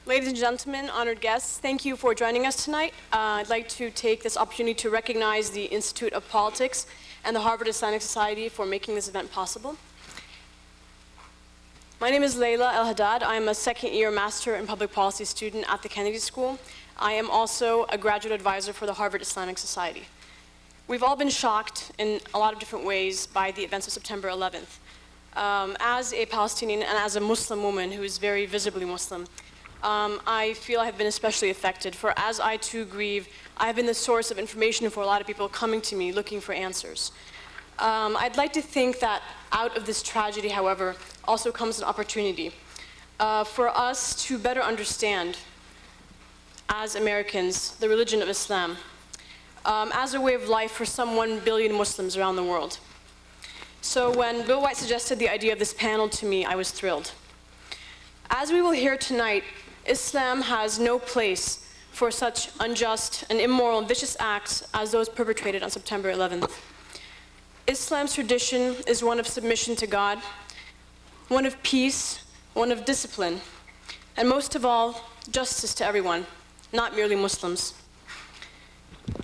Ladies and gentlemen, honored guests, thank you for joining us tonight. I'd like to take this opportunity to recognize the Institute of Politics and the Harvard Islamic Society for making this event possible. My name is Layla El-Haddad. I am a second-year Master in Public Policy student at the Kennedy School. I am also a graduate advisor for the Harvard Islamic Society. We've all been shocked in a lot of different ways by the events of September 11th. As a Palestinian and as a Muslim woman who is very visibly Muslim, I feel I have been especially affected, for as I too grieve, I have been the source of information for a lot of people coming to me looking for answers. I'd like to think that out of this tragedy, however, also comes an opportunity for us to better understand, as Americans, the religion of Islam, as a way of life for some 1 billion Muslims around the world. So when Bill White suggested the idea of this panel to me, I was thrilled. As we will hear tonight, Islam has no place for such unjust and immoral and vicious acts as those perpetrated on September 11th. Islam's tradition is one of submission to God, one of peace, one of discipline, and most of all, justice to everyone, not merely Muslims.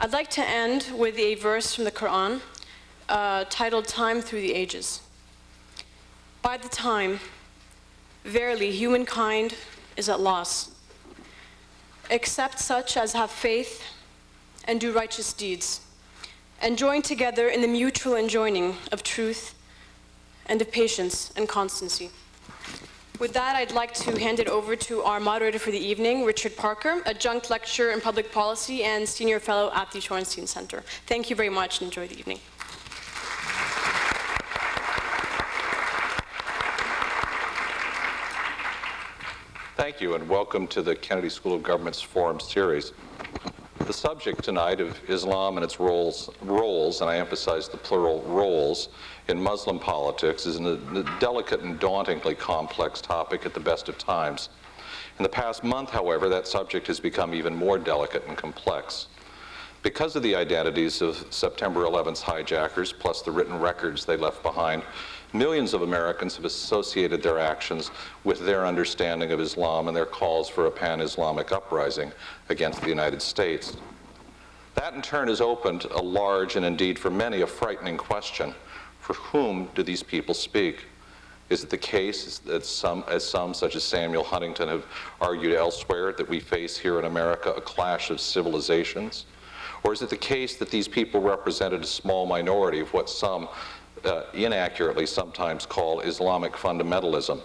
I'd like to end with a verse from the Quran titled Time Through the Ages. By the time, verily, humankind is at loss, except such as have faith and do righteous deeds, and join together in the mutual enjoining of truth and of patience and constancy. With that, I'd like to hand it over to our moderator for the evening, Richard Parker, adjunct lecturer in public policy and senior fellow at the Shorenstein Center. Thank you very much and enjoy the evening. Thank you, and welcome to the Kennedy School of Government's Forum Series. The subject tonight of Islam and its roles, and I emphasize the plural roles, in Muslim politics is a delicate and dauntingly complex topic at the best of times. In the past month, however, that subject has become even more delicate and complex. Because of the identities of September 11th's hijackers, plus the written records they left behind, millions of Americans have associated their actions with their understanding of Islam and their calls for a pan-Islamic uprising against the United States. That in turn has opened a large and indeed for many a frightening question. For whom do these people speak? Is it the case that some, such as Samuel Huntington, have argued elsewhere that we face here in America a clash of civilizations? Or is it the case that these people represented a small minority of what some inaccurately sometimes call Islamic fundamentalism,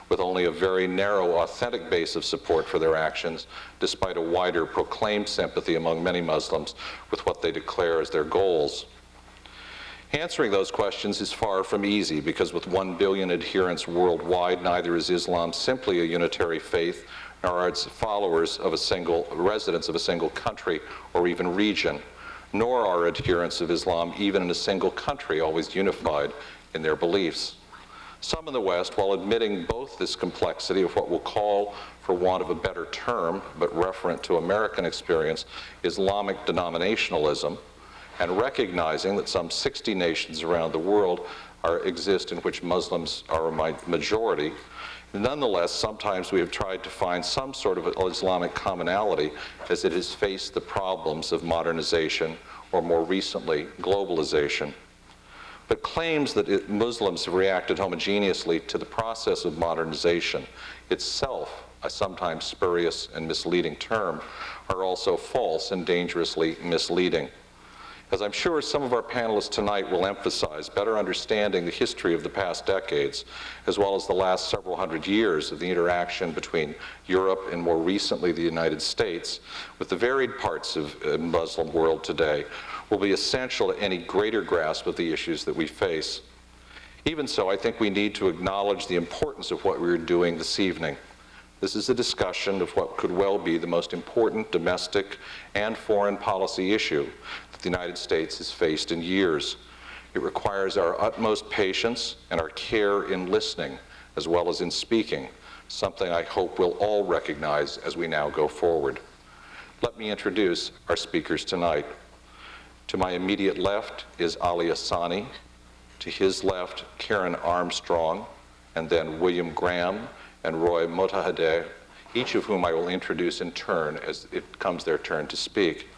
with only a very narrow, authentic base of support for their actions, despite a wider proclaimed sympathy among many Muslims with what they declare as their goals? Answering those questions is far from easy, because with 1 billion adherents worldwide, neither is Islam simply a unitary faith, nor are its followers of residents of a single country or even region, nor are adherents of Islam even in a single country always unified in their beliefs. Some in the West, while admitting both this complexity of what we'll call, for want of a better term, but referent to American experience, Islamic denominationalism, and recognizing that some 60 nations around the world exist in which Muslims are a majority, nonetheless, sometimes we have tried to find some sort of Islamic commonality as it has faced the problems of modernization, or more recently, globalization. But claims that Muslims have reacted homogeneously to the process of modernization itself, a sometimes spurious and misleading term, are also false and dangerously misleading. As I'm sure some of our panelists tonight will emphasize, better understanding the history of the past decades, as well as the last several hundred years of the interaction between Europe and more recently the United States, with the varied parts of the Muslim world today, will be essential to any greater grasp of the issues that we face. Even so, I think we need to acknowledge the importance of what we are doing this evening. This is a discussion of what could well be the most important domestic and foreign policy issue that the United States has faced in years. It requires our utmost patience and our care in listening as well as in speaking, something I hope we'll all recognize as we now go forward. Let me introduce our speakers tonight. To my immediate left is Ali Assani. To his left, Karen Armstrong, and then William Graham and Roy Motahadeh, each of whom I will introduce in turn as it comes their turn to speak.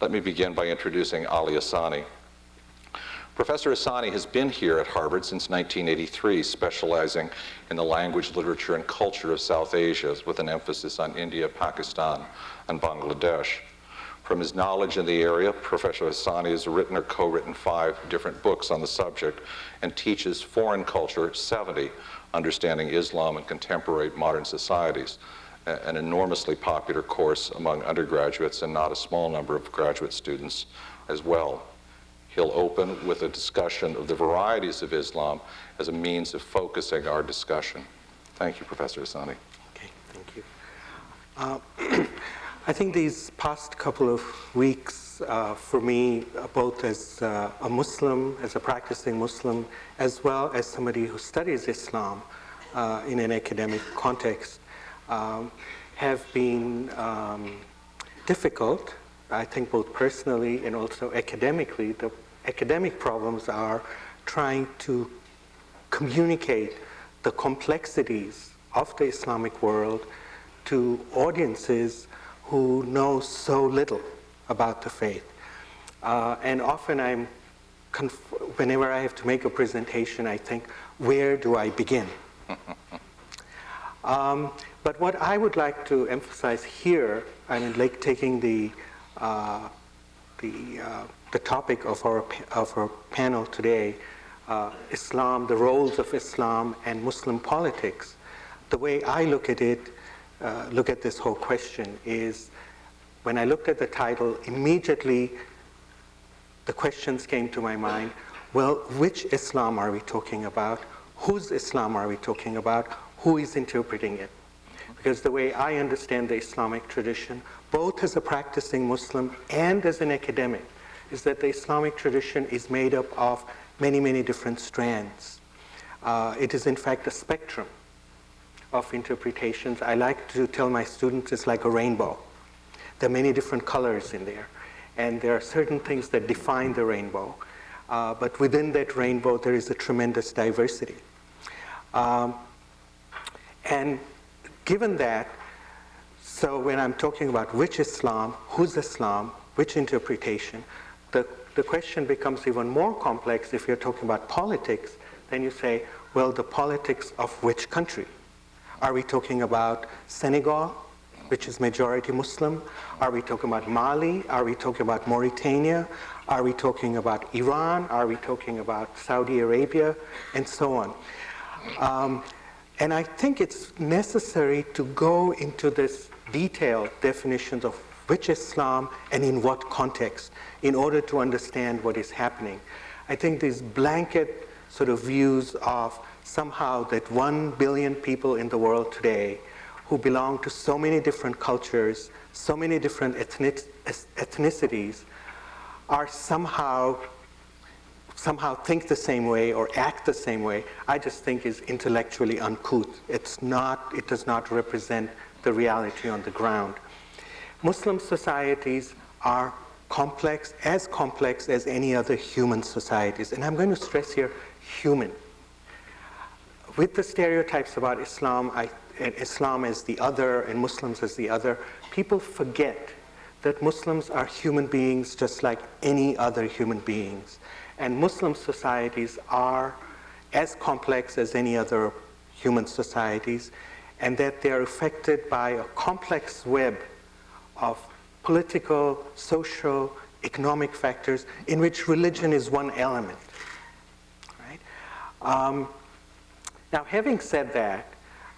Let me begin by introducing Ali Ahsani. Professor Ahsani has been here at Harvard since 1983, specializing in the language, literature, and culture of South Asia, with an emphasis on India, Pakistan, and Bangladesh. From his knowledge in the area, Professor Ahsani has written or co-written 5 different books on the subject and teaches Foreign Culture 70, Understanding Islam in Contemporary Modern Societies, an enormously popular course among undergraduates and not a small number of graduate students as well. He'll open with a discussion of the varieties of Islam as a means of focusing our discussion. Thank you, Professor Ahsani. Okay, thank you. I think these past couple of weeks for me, both as a Muslim, as a practicing Muslim, as well as somebody who studies Islam in an academic context, have been difficult. I think both personally and also academically. The academic problems are trying to communicate the complexities of the Islamic world to audiences who know so little about the faith. And often whenever I have to make a presentation, I think, where do I begin? But what I would like to emphasize here, I mean, like taking the topic of our panel today, Islam, the roles of Islam and Muslim politics. The way I look at it, look at this whole question is, when I looked at the title, immediately the questions came to my mind. Well, which Islam are we talking about? Whose Islam are we talking about? Who is interpreting it? Because the way I understand the Islamic tradition, both as a practicing Muslim and as an academic, is that the Islamic tradition is made up of many, many different strands. It is in fact a spectrum of interpretations. I like to tell my students it's like a rainbow. There are many different colors in there, and there are certain things that define the rainbow. But within that rainbow, there is a tremendous diversity. And given that, so when I'm talking about which Islam, whose Islam, which interpretation, the question becomes even more complex if you're talking about politics. Then you say, well, the politics of which country? Are we talking about Senegal, which is majority Muslim? Are we talking about Mali? Are we talking about Mauritania? Are we talking about Iran? Are we talking about Saudi Arabia? And so on. And I think it's necessary to go into this detailed definitions of which Islam and in what context in order to understand what is happening. I think these blanket sort of views of somehow that 1 billion people in the world today who belong to so many different cultures, so many different ethnicities, are somehow think the same way or act the same way, I just think is intellectually uncouth. It does not represent the reality on the ground. Muslim societies are complex as any other human societies. And I'm going to stress here, human. With the stereotypes about Islam, Islam as the other and Muslims as the other, people forget that Muslims are human beings just like any other human beings. And Muslim societies are as complex as any other human societies, and that they are affected by a complex web of political, social, economic factors in which religion is one element. Right? Now, having said that,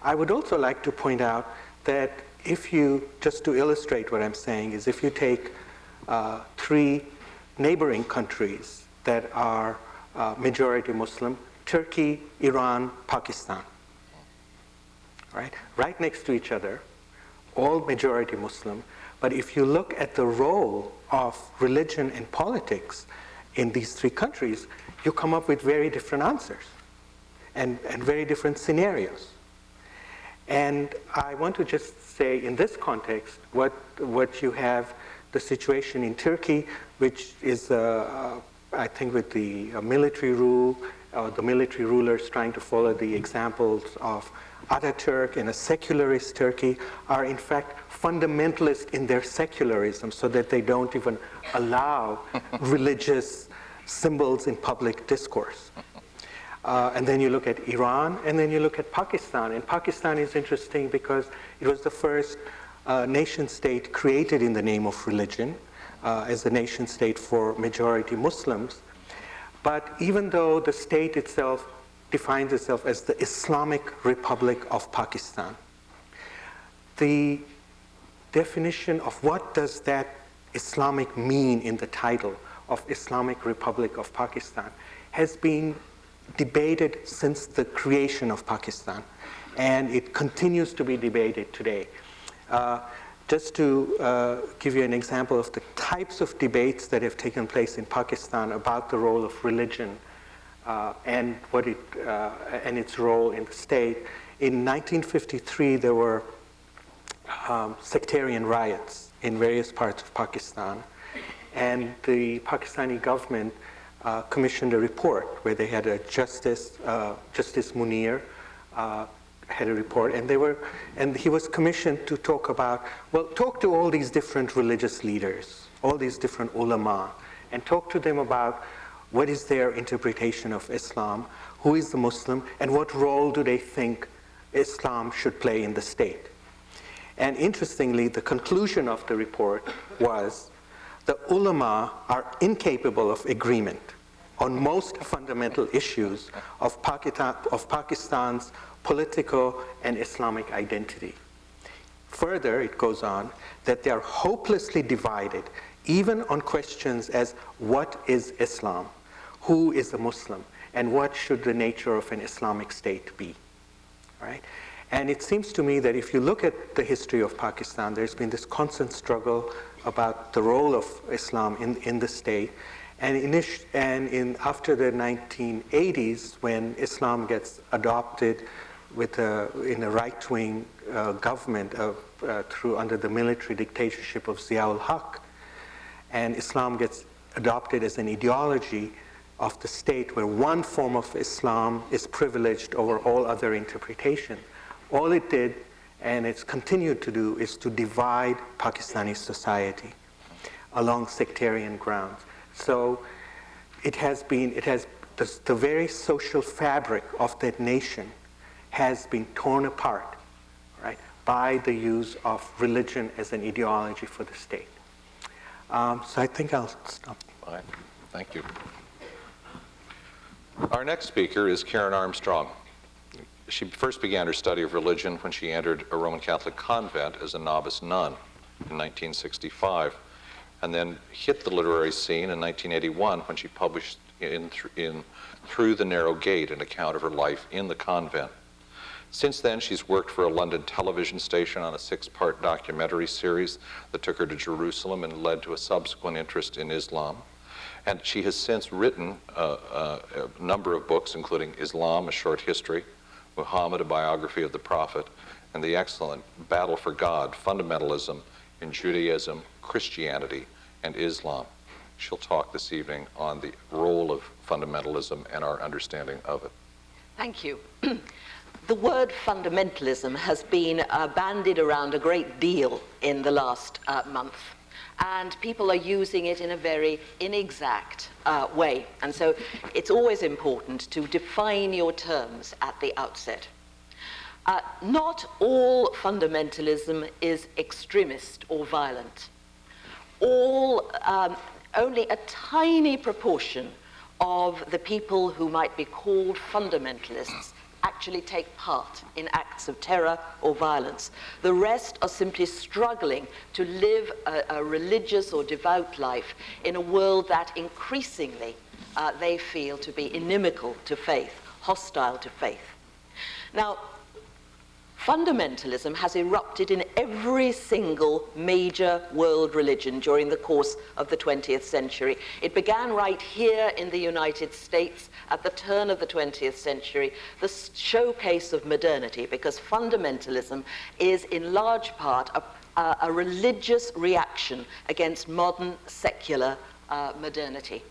I would also like to point out that if you, just to illustrate what I'm saying, is if you take 3 neighboring countries that are majority Muslim, Turkey, Iran, Pakistan, right next to each other, all majority Muslim. But if you look at the role of religion and politics in these 3 countries, you come up with very different answers and very different scenarios. And I want to just say in this context, what you have, the situation in Turkey, which is, I think with the military rule the military rulers trying to follow the examples of Ataturk in a secularist Turkey are in fact fundamentalist in their secularism, so that they don't even allow religious symbols in public discourse. And then you look at Iran, and then you look at Pakistan. And Pakistan is interesting because it was the first nation state created in the name of religion, as a nation state for majority Muslims. But even though the state itself defines itself as the Islamic Republic of Pakistan, the definition of what does that Islamic mean in the title of Islamic Republic of Pakistan has been debated since the creation of Pakistan, and it continues to be debated today. Just to give you an example of the types of debates that have taken place in Pakistan about the role of religion and its role in the state. In 1953, there were sectarian riots in various parts of Pakistan, and the Pakistani government commissioned a report where they had a Justice Munir had a report, and he was commissioned to talk to all these different religious leaders, all these different ulama, and talk to them about what is their interpretation of Islam, who is the Muslim, and what role do they think Islam should play in the state. And interestingly, the conclusion of the report was the ulama are incapable of agreement on most fundamental issues of Pakistan's political and Islamic identity. Further, it goes on that they are hopelessly divided even on questions as what is Islam, who is a Muslim, and what should the nature of an Islamic state be, right? And it seems to me that if you look at the history of Pakistan, there's been this constant struggle about the role of Islam in the state. And after the 1980s, when Islam gets adopted in a right-wing government under the military dictatorship of Ziaul Haq, and Islam gets adopted as an ideology of the state where one form of Islam is privileged over all other interpretations. All it did, and it's continued to do, is to divide Pakistani society along sectarian grounds. So the very social fabric of that nation has been torn apart, right, by the use of religion as an ideology for the state. So I think I'll stop. Fine. Thank you. Our next speaker is Karen Armstrong. She first began her study of religion when she entered a Roman Catholic convent as a novice nun in 1965, and then hit the literary scene in 1981 when she published in Through the Narrow Gate, an account of her life in the convent. Since then, she's worked for a London television station on a 6-part documentary series that took her to Jerusalem and led to a subsequent interest in Islam. And she has since written a number of books, including Islam, A Short History, Muhammad, A Biography of the Prophet, and the excellent Battle for God, Fundamentalism in Judaism, Christianity, and Islam. She'll talk this evening on the role of fundamentalism and our understanding of it. Thank you. The word fundamentalism has been bandied around a great deal in the last month, and people are using it in a very inexact way. And so it's always important to define your terms at the outset. Not all fundamentalism is extremist or violent. Only a tiny proportion of the people who might be called fundamentalists actually take part in acts of terror or violence. The rest are simply struggling to live a religious or devout life in a world that increasingly they feel to be inimical to faith, hostile to faith. Now, fundamentalism has erupted in every single major world religion during the course of the 20th century. It began right here in the United States at the turn of the 20th century, the showcase of modernity, because fundamentalism is in large part a religious reaction against modern secular modernity,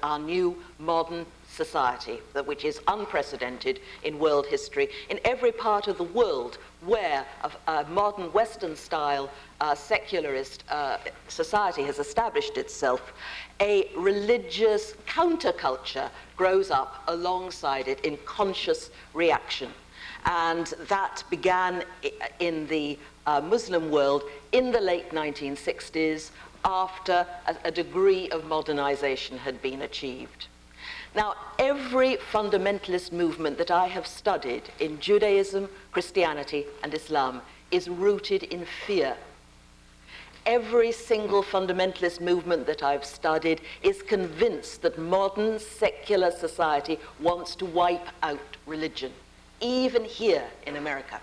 our new modern society, which is unprecedented in world history. In every part of the world where a modern Western-style secularist society has established itself, a religious counterculture grows up alongside it in conscious reaction. And that began in the Muslim world in the late 1960s after a degree of modernization had been achieved. Now, every fundamentalist movement that I have studied in Judaism, Christianity, and Islam is rooted in fear. Every single fundamentalist movement that I've studied is convinced that modern secular society wants to wipe out religion, even here in America.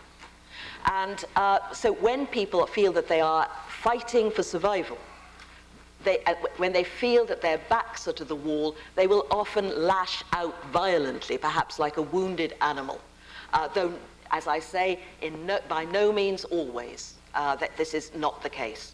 And so when people feel that they are fighting for survival, when they feel that their backs are to the wall, they will often lash out violently, perhaps like a wounded animal. Though, as I say, by no means always, that this is not the case.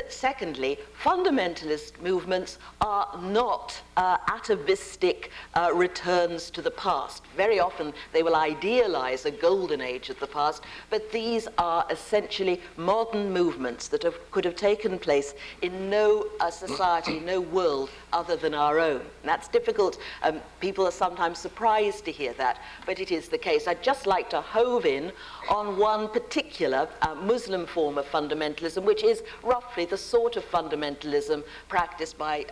Secondly, fundamentalist movements are not atavistic returns to the past. Very often they will idealize a golden age of the past, but these are essentially modern movements that could have taken place in no society, no world other than our own. And that's difficult. People are sometimes surprised to hear that, but it is the case. I'd just like to hove in on one particular Muslim form of fundamentalism, which is roughly the sort of fundamentalism practiced by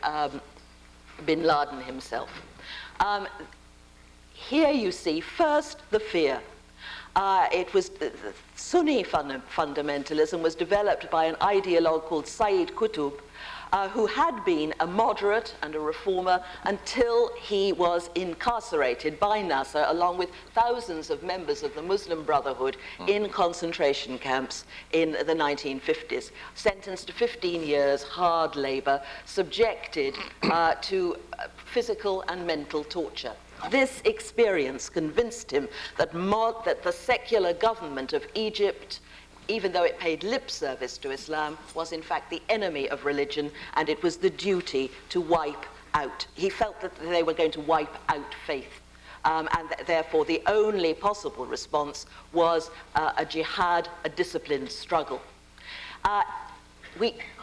bin Laden himself. Here you see first the fear. Sunni fundamentalism was developed by an ideologue called Sayyid Qutb, who had been a moderate and a reformer until he was incarcerated by Nasser, along with thousands of members of the Muslim Brotherhood in concentration camps in the 1950s, sentenced to 15 years hard labor, subjected to physical and mental torture. This experience convinced him that the secular government of Egypt, even though it paid lip service to Islam, was in fact the enemy of religion, and it was the duty to wipe out. He felt that they were going to wipe out faith, and therefore the only possible response was a jihad, a disciplined struggle.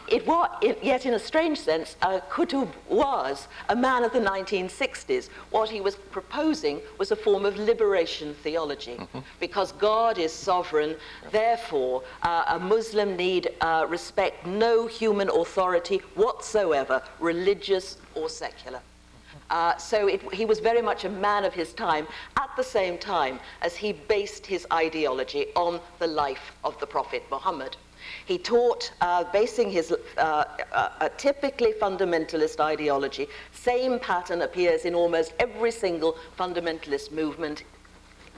Yet in a strange sense, Qutb was a man of the 1960s. What he was proposing was a form of liberation theology. Because God is sovereign, therefore a Muslim need respect no human authority whatsoever, religious or secular. He was very much a man of his time, at the same time as he based his ideology on the life of the Prophet Muhammad. He taught, basing his typically fundamentalist ideology, same pattern appears in almost every single fundamentalist movement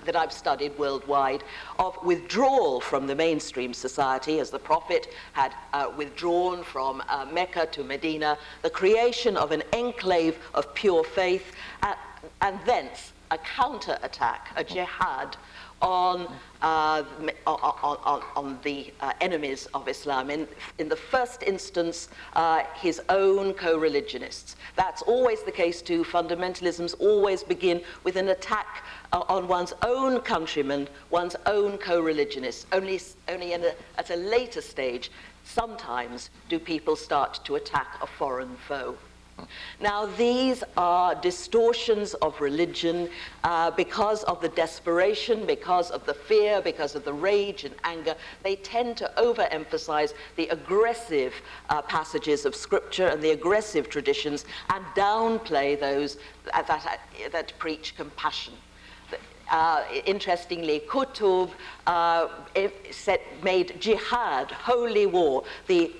that I've studied worldwide, of withdrawal from the mainstream society, as the Prophet had withdrawn from Mecca to Medina, the creation of an enclave of pure faith, and thence a counterattack, a jihad, on the enemies of Islam. In the first instance, his own co-religionists. That's always the case too. Fundamentalisms always begin with an attack on one's own countrymen, one's own co-religionists. Only at a later stage, sometimes, do people start to attack a foreign foe. Now, these are distortions of religion because of the desperation, because of the fear, because of the rage and anger. They tend to overemphasize the aggressive passages of scripture and the aggressive traditions and downplay those that preach compassion. Interestingly, Qutb made jihad, holy war, the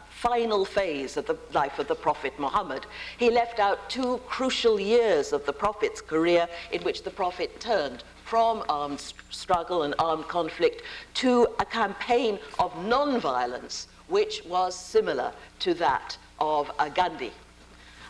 final phase of the life of the Prophet Muhammad. He left out 2 crucial years of the Prophet's career in which the Prophet turned from armed struggle and armed conflict to a campaign of non-violence, which was similar to that of Gandhi.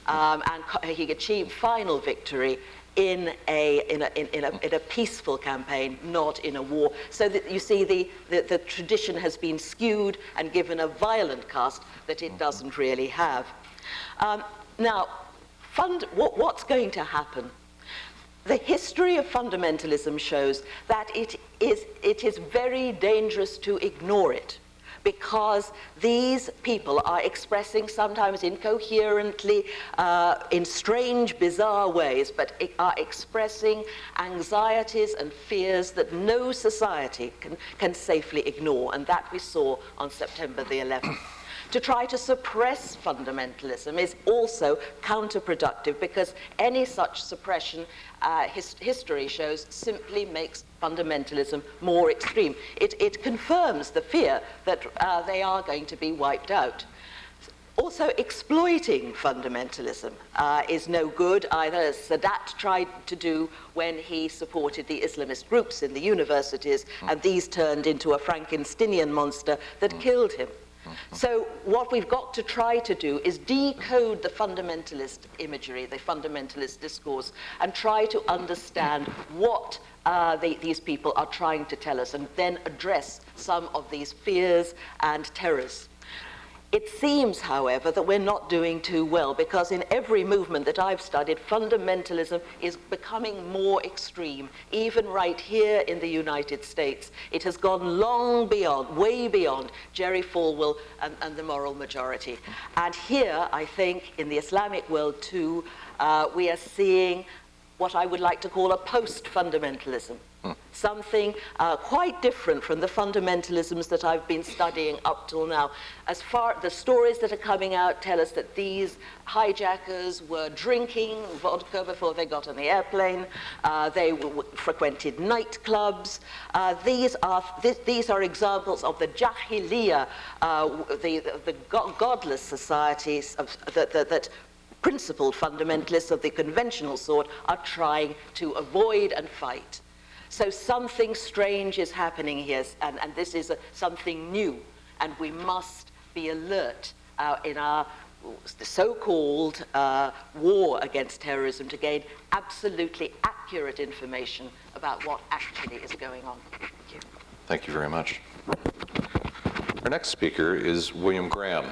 And he achieved final victory in a peaceful campaign, not in a war. So that you see the tradition has been skewed and given a violent cast that it doesn't really have. Now, what's going to happen? The history of fundamentalism shows that it is very dangerous to ignore it, because these people are expressing, sometimes incoherently, in strange, bizarre ways, but are expressing anxieties and fears that no society can safely ignore, and that we saw on September the 11th. To try to suppress fundamentalism is also counterproductive, because any such suppression, history shows, simply makes fundamentalism more extreme. It confirms the fear that they are going to be wiped out. Also, exploiting fundamentalism is no good either, as Sadat tried to do when he supported the Islamist groups in the universities, and these turned into a Frankensteinian monster that killed him. So what we've got to try to do is decode the fundamentalist imagery, the fundamentalist discourse, and try to understand what these people are trying to tell us, and then address some of these fears and terrors. It seems, however, that we're not doing too well, because in every movement that I've studied, fundamentalism is becoming more extreme. Even right here in the United States, it has gone long beyond, way beyond Jerry Falwell and the moral majority. And here, I think, in the Islamic world too, we are seeing what I would like to call a post-fundamentalism. Something quite different from the fundamentalisms that I've been studying up till now. As far the stories that are coming out tell us that these hijackers were drinking vodka before they got on the airplane. They frequented nightclubs. These are examples of the Jahiliyyah, the godless societies that principled fundamentalists of the conventional sort are trying to avoid and fight. So something strange is happening here, and this is something new, and we must be alert in our so-called war against terrorism to gain absolutely accurate information about what actually is going on. Thank you. Thank you very much. Our next speaker is William Graham,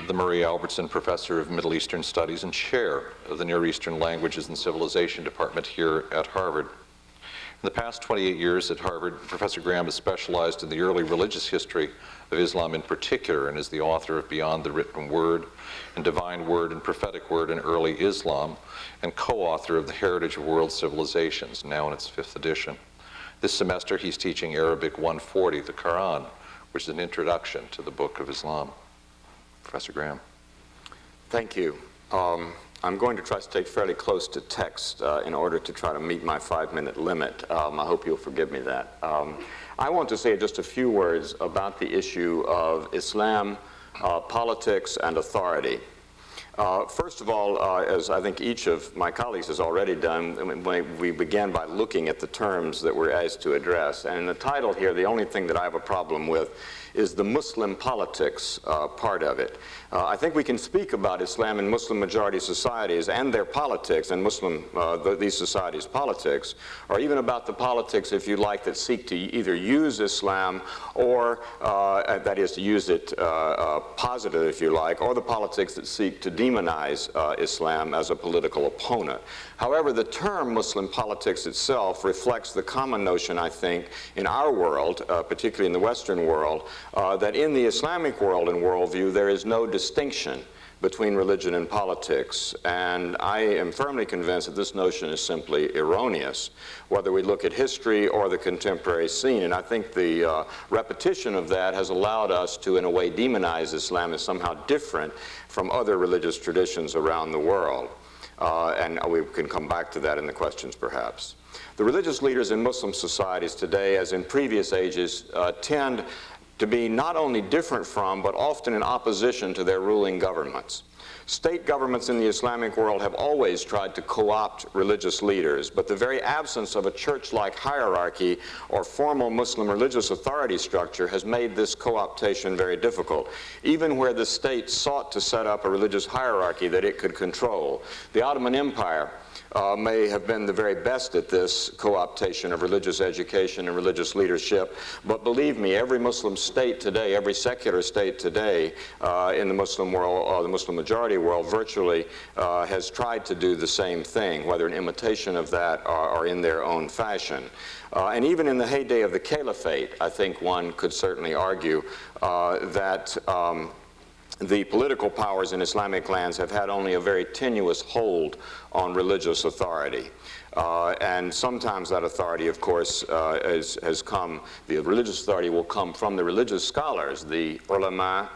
the Murray Albertson Professor of Middle Eastern Studies and Chair of the Near Eastern Languages and Civilization Department here at Harvard. In the past 28 years at Harvard, Professor Graham has specialized in the early religious history of Islam in particular, and is the author of Beyond the Written Word and Divine Word and Prophetic Word in Early Islam, and co-author of The Heritage of World Civilizations, now in its 5th edition. This semester he's teaching Arabic 140, the Quran, which is an introduction to the Book of Islam. Professor Graham. Thank you. I'm going to try to stay fairly close to text in order to try to meet my 5-minute limit. I hope you'll forgive me that. I want to say just a few words about the issue of Islam, politics, and authority. First of all, as I think each of my colleagues has already done, we began by looking at the terms that we're asked to address. And in the title here, the only thing that I have a problem with is the Muslim politics part of it. I think we can speak about Islam in Muslim majority societies and their politics, and these societies' politics, or even about the politics, if you like, that seek to either use Islam or, that is, to use it positive, if you like, or the politics that seek to demonize Islam as a political opponent. However, the term Muslim politics itself reflects the common notion, I think, in our world, particularly in the Western world, that in the Islamic world and worldview there is no distinction between religion and politics. And I am firmly convinced that this notion is simply erroneous, whether we look at history or the contemporary scene. And I think the repetition of that has allowed us to, in a way, demonize Islam as somehow different from other religious traditions around the world. And we can come back to that in the questions, perhaps. The religious leaders in Muslim societies today, as in previous ages, tend to be not only different from, but often in opposition to their ruling governments. State governments in the Islamic world have always tried to co-opt religious leaders, but the very absence of a church-like hierarchy or formal Muslim religious authority structure has made this co-optation very difficult, even where the state sought to set up a religious hierarchy that it could control. The Ottoman Empire may have been the very best at this co-optation of religious education and religious leadership, but believe me, every Muslim state today, every secular state today in the Muslim world, or the Muslim majority majority world virtually has tried to do the same thing, whether an imitation of that or in their own fashion. And even in the heyday of the caliphate, I think one could certainly argue that the political powers in Islamic lands have had only a very tenuous hold on religious authority. And sometimes that authority, of course, has come, the religious authority will come from the religious scholars, the ulama,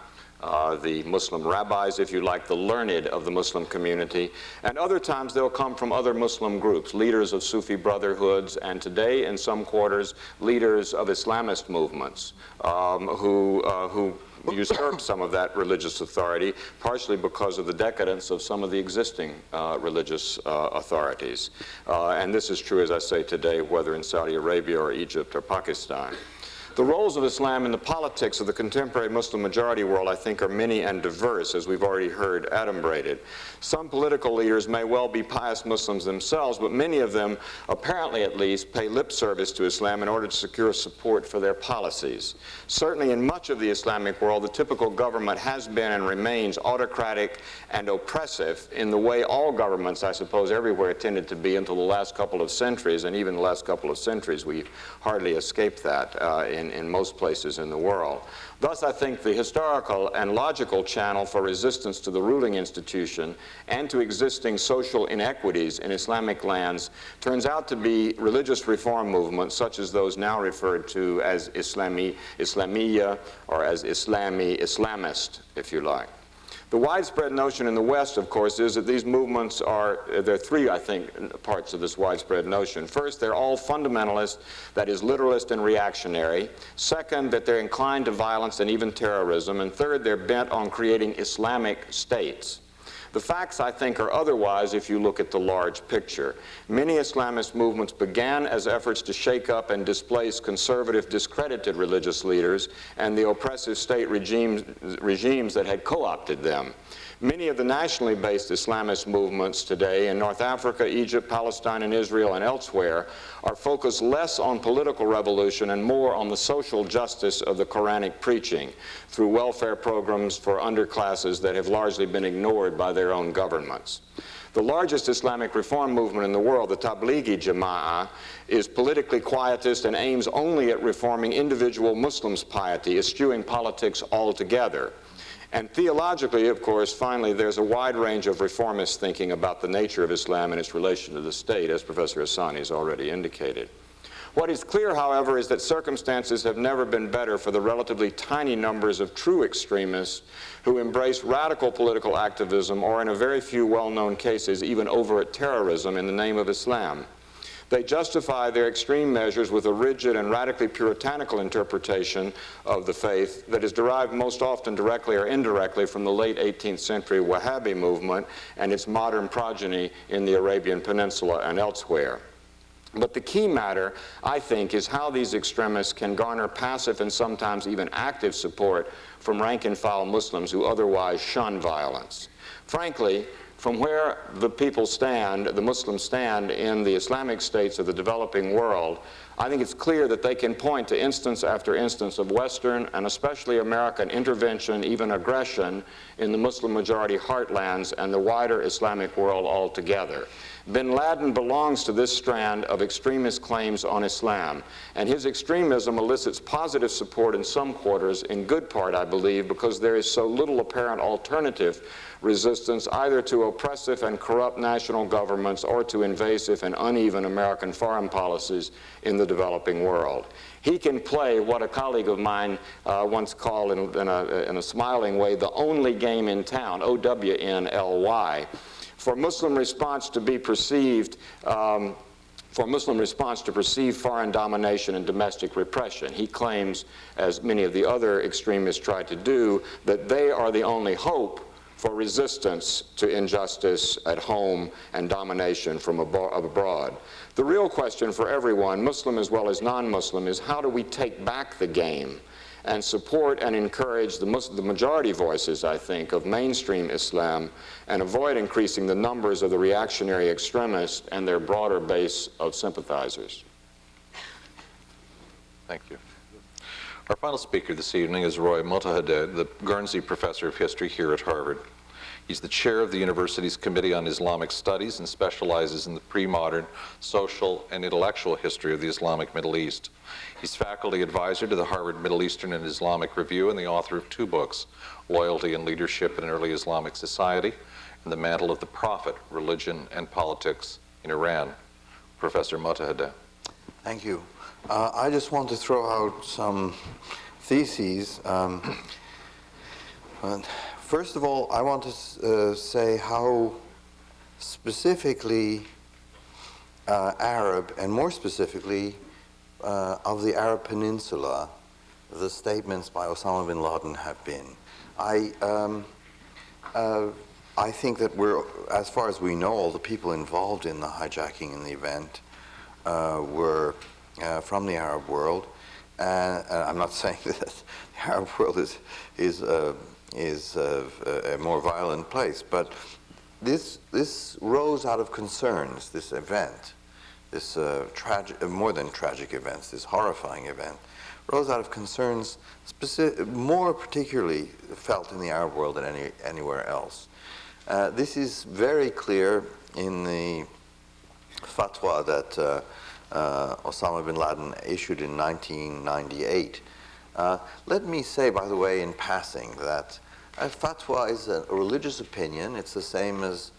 the Muslim rabbis, if you like, the learned of the Muslim community, and other times they'll come from other Muslim groups, leaders of Sufi brotherhoods, and today in some quarters, leaders of Islamist movements who usurped some of that religious authority, partially because of the decadence of some of the existing religious authorities. And this is true, as I say, today, whether in Saudi Arabia or Egypt or Pakistan. The roles of Islam in the politics of the contemporary Muslim majority world, I think, are many and diverse, as we've already heard adumbrated. Some political leaders may well be pious Muslims themselves, but many of them, apparently at least, pay lip service to Islam in order to secure support for their policies. Certainly in much of the Islamic world, the typical government has been and remains autocratic and oppressive in the way all governments, I suppose, everywhere tended to be until the last couple of centuries, and even the last couple of centuries we've hardly escaped that in most places in the world. Thus, I think the historical and logical channel for resistance to the ruling institution and to existing social inequities in Islamic lands turns out to be religious reform movements such as those now referred to as Islamiyya, or as Islamist, if you like. The widespread notion in the West, of course, is that these movements there are three, I think, parts of this widespread notion. First, they're all fundamentalist, that is, literalist and reactionary. Second, that they're inclined to violence and even terrorism. And third, they're bent on creating Islamic states. The facts, I think, are otherwise if you look at the large picture. Many Islamist movements began as efforts to shake up and displace conservative, discredited religious leaders and the oppressive state regimes that had co-opted them. Many of the nationally based Islamist movements today in North Africa, Egypt, Palestine, and Israel, and elsewhere are focused less on political revolution and more on the social justice of the Quranic preaching through welfare programs for underclasses that have largely been ignored by their own governments. The largest Islamic reform movement in the world, the Tablighi Jama'ah, is politically quietist and aims only at reforming individual Muslims' piety, eschewing politics altogether. And theologically, of course, finally, there's a wide range of reformist thinking about the nature of Islam and its relation to the state, as Professor Hassani has already indicated. What is clear, however, is that circumstances have never been better for the relatively tiny numbers of true extremists who embrace radical political activism or, in a very few well-known cases, even overt terrorism in the name of Islam. They justify their extreme measures with a rigid and radically puritanical interpretation of the faith that is derived most often directly or indirectly from the late 18th century Wahhabi movement and its modern progeny in the Arabian Peninsula and elsewhere. But the key matter, I think, is how these extremists can garner passive and sometimes even active support from rank-and-file Muslims who otherwise shun violence. Frankly, from where the people stand, the Muslims stand in the Islamic states of the developing world, I think it's clear that they can point to instance after instance of Western and especially American intervention, even aggression, in the Muslim-majority heartlands and the wider Islamic world altogether. Bin Laden belongs to this strand of extremist claims on Islam, and his extremism elicits positive support in some quarters, in good part, I believe, because there is so little apparent alternative resistance either to oppressive and corrupt national governments or to invasive and uneven American foreign policies in the developing world. He can play what a colleague of mine once called in a smiling way, the only game in town, OWNLY. For Muslim response to be perceived, for Muslim response to perceive foreign domination and domestic repression. He claims, as many of the other extremists try to do, that they are the only hope for resistance to injustice at home and domination from abroad. The real question for everyone, Muslim as well as non-Muslim, is how do we take back the game and support and encourage the majority voices, I think, of mainstream Islam and avoid increasing the numbers of the reactionary extremists and their broader base of sympathizers. Thank you. Our final speaker this evening is Roy Motahedeh, the Guernsey Professor of History here at Harvard. He's the chair of the university's Committee on Islamic Studies and specializes in the pre-modern social and intellectual history of the Islamic Middle East. He's faculty advisor to the Harvard Middle Eastern and Islamic Review and the author of 2 books, Loyalty and Leadership in an Early Islamic Society and The Mantle of the Prophet, Religion and Politics in Iran. Professor Motahedeh. Thank you. I just want to throw out some theses. First of all, I want to say how specifically Arab, and more specifically of the Arab Peninsula, the statements by Osama bin Laden have been. I think that we're, as far as we know, all the people involved in the hijacking in the event were from the Arab world. I'm not saying that the Arab world is a more violent place, but this rose out of concerns. This event, this more than tragic events, this horrifying event, rose out of concerns more particularly felt in the Arab world than anywhere else. This is very clear in the fatwa that Osama bin Laden issued in 1998. Let me say, by the way, in passing, that a fatwa is a religious opinion. It's the same as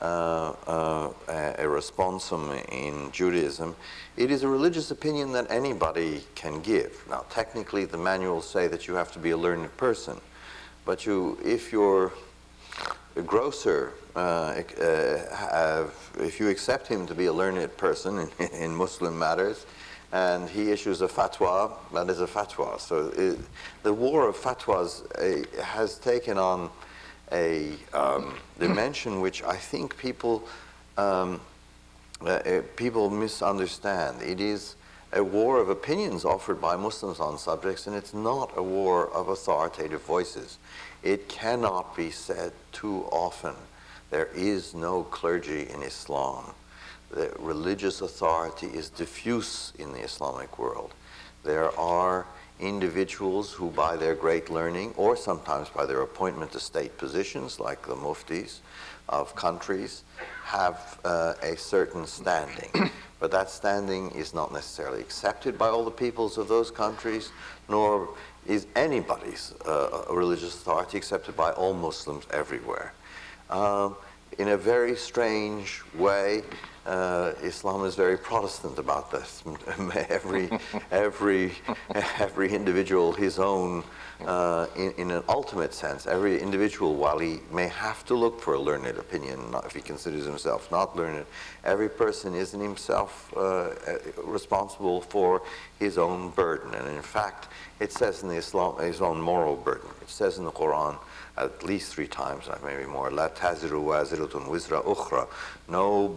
a responsum in Judaism. It is a religious opinion that anybody can give. Now, technically, the manuals say that you have to be a learned person, but if you're a grocer, if you accept him to be a learned person in Muslim matters, and he issues a fatwa, that is a fatwa. So the war of fatwas has taken on a dimension which I think people misunderstand. It is a war of opinions offered by Muslims on subjects, and it's not a war of authoritative voices. It cannot be said too often. There is no clergy in Islam. The religious authority is diffuse in the Islamic world. There are individuals who, by their great learning, or sometimes by their appointment to state positions, like the muftis of countries, have a certain standing. But that standing is not necessarily accepted by all the peoples of those countries, nor is anybody's religious authority accepted by all Muslims everywhere. In a very strange way, Islam is very Protestant about this. every individual his own, in an ultimate sense. Every individual, while he may have to look for a learned opinion, if he considers himself not learned, every person is in himself responsible for his own burden. And in fact, it says in the Islam, his own moral burden. It says in the Quran at least 3 times, maybe more, "La taziru waziratun wizra ukhra." No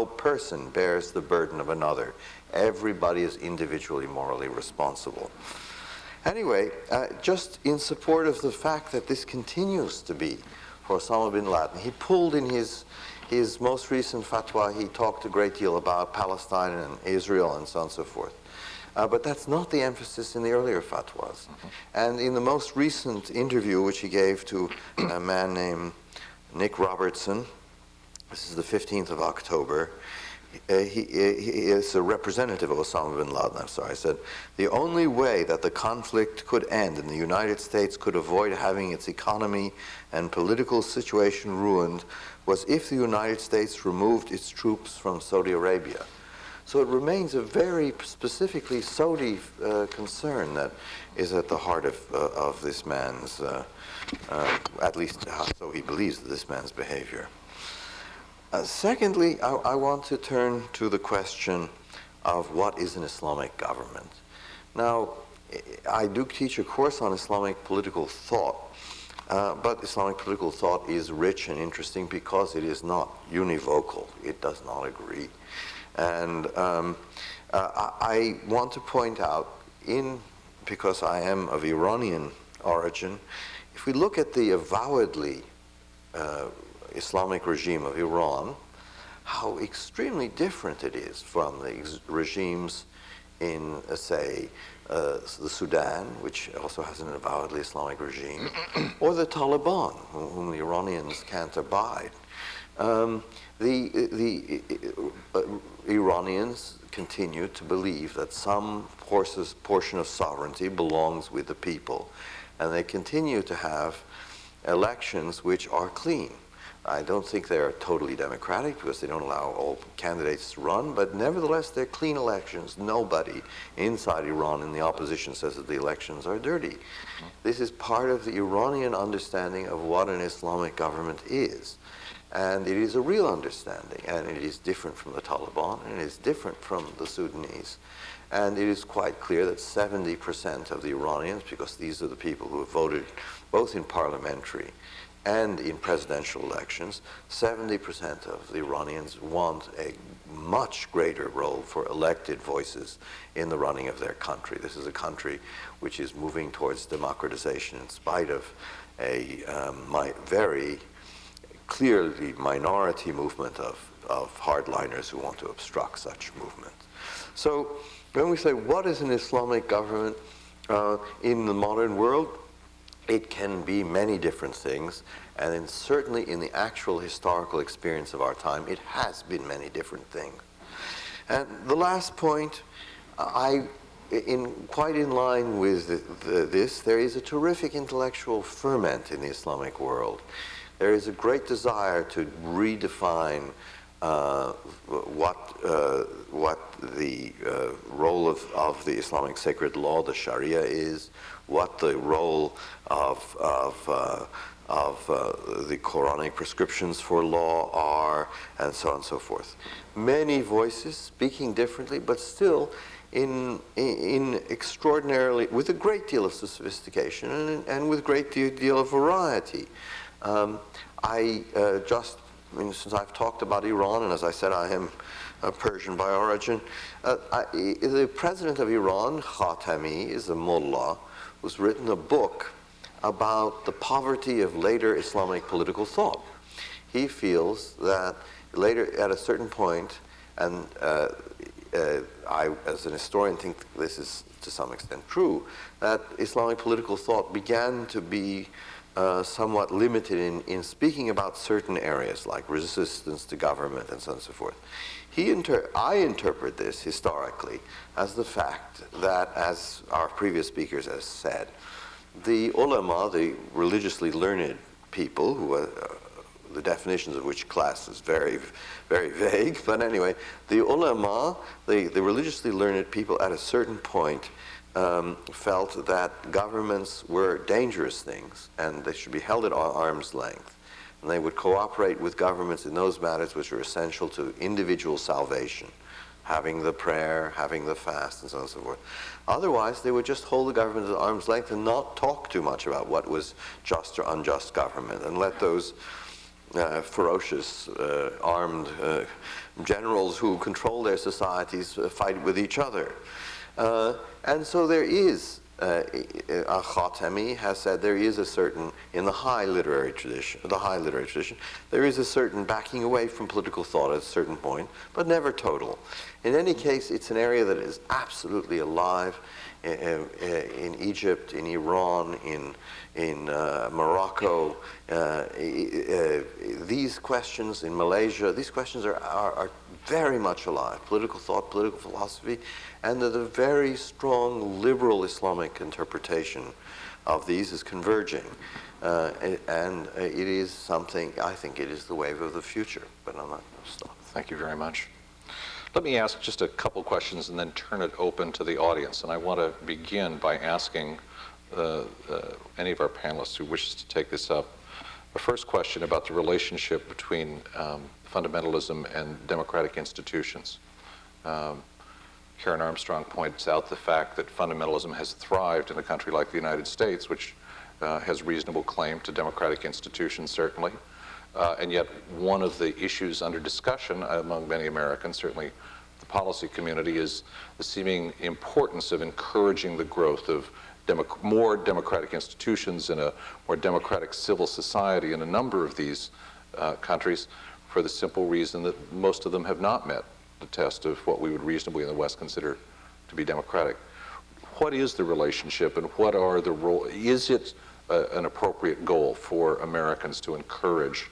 person bears the burden of another. Everybody is individually morally responsible. Anyway, just in support of the fact that this continues to be for Osama bin Laden, he pulled in his most recent fatwa, he talked a great deal about Palestine and Israel and so on and so forth. But that's not the emphasis in the earlier fatwas. And in the most recent interview, which he gave to a man named Nick Robertson, this is the 15th of October, he is a representative of Osama bin Laden, I said, "The only way that the conflict could end and the United States could avoid having its economy and political situation ruined was if the United States removed its troops from Saudi Arabia." So it remains a very specifically Saudi concern that is at the heart of this man's, at least so he believes, this man's behavior. Secondly, I want to turn to the question of what is an Islamic government. Now, I do teach a course on Islamic political thought, but Islamic political thought is rich and interesting because it is not univocal. It does not agree. And I want to point out, because I am of Iranian origin, if we look at the avowedly Islamic regime of Iran, how extremely different it is from the regimes in, say, the Sudan, which also has an avowedly Islamic regime, or the Taliban, whom the Iranians can't abide. The Iranians continue to believe that some portion of sovereignty belongs with the people, and they continue to have elections which are clean. I don't think they're totally democratic because they don't allow all candidates to run, but nevertheless they're clean elections. Nobody inside Iran in the opposition says that the elections are dirty. This is part of the Iranian understanding of what an Islamic government is. And it is a real understanding, and it is different from the Taliban, and it is different from the Sudanese. And it is quite clear that 70% of the Iranians, because these are the people who have voted both in parliamentary and in presidential elections, 70% of the Iranians want a much greater role for elected voices in the running of their country. This is a country which is moving towards democratization in spite of a very clearly minority movement of hardliners who want to obstruct such movement. So when we say, what is an Islamic government in the modern world? It can be many different things, and certainly in the actual historical experience of our time, it has been many different things. And the last point, quite in line with this, there is a terrific intellectual ferment in the Islamic world. There is a great desire to redefine what the role of the Islamic sacred law, the Sharia, is, what the role of the Quranic prescriptions for law are, and so on and so forth. Many voices speaking differently, but still in extraordinarily, with a great deal of sophistication and with a great deal of variety. Since I've talked about Iran, and as I said, I am Persian by origin, the president of Iran, Khatami, is a mullah who's written a book about the poverty of later Islamic political thought. He feels that later, at a certain point, and I, as an historian, think this is to some extent true, that Islamic political thought began to be somewhat limited in speaking about certain areas like resistance to government and so on and so forth. I interpret this historically as the fact that, as our previous speakers have said, the ulama, the religiously learned people, who are, the definitions of which class is very, very vague, but anyway, the ulama, the religiously learned people at a certain point felt that governments were dangerous things and they should be held at arm's length. And they would cooperate with governments in those matters which are essential to individual salvation, having the prayer, having the fast, and so on and so forth. Otherwise, they would just hold the government at arm's length and not talk too much about what was just or unjust government, and let those ferocious armed generals who control their societies fight with each other. And so there is, Khatami has said there is a certain, in the high literary tradition, there is a certain backing away from political thought at a certain point, but never total. In any case, it's an area that is absolutely alive in Egypt, in Iran, in Morocco. These questions in Malaysia, these questions are very much alive. Political thought, political philosophy, and that a very strong liberal Islamic interpretation of these is converging. And it is something, I think it is the wave of the future, but I'm not going to stop. Thank you very much. Let me ask just a couple questions and then turn it open to the audience. And I want to begin by asking any of our panelists who wishes to take this up a first question about the relationship between fundamentalism and democratic institutions. Karen Armstrong points out the fact that fundamentalism has thrived in a country like the United States, which has reasonable claim to democratic institutions, certainly. And yet one of the issues under discussion among many Americans, certainly the policy community, is the seeming importance of encouraging the growth of more democratic institutions and a more democratic civil society in a number of these countries, for the simple reason that most of them have not met the test of what we would reasonably in the West consider to be democratic. What is the relationship and what are the role? Is it an appropriate goal for Americans to encourage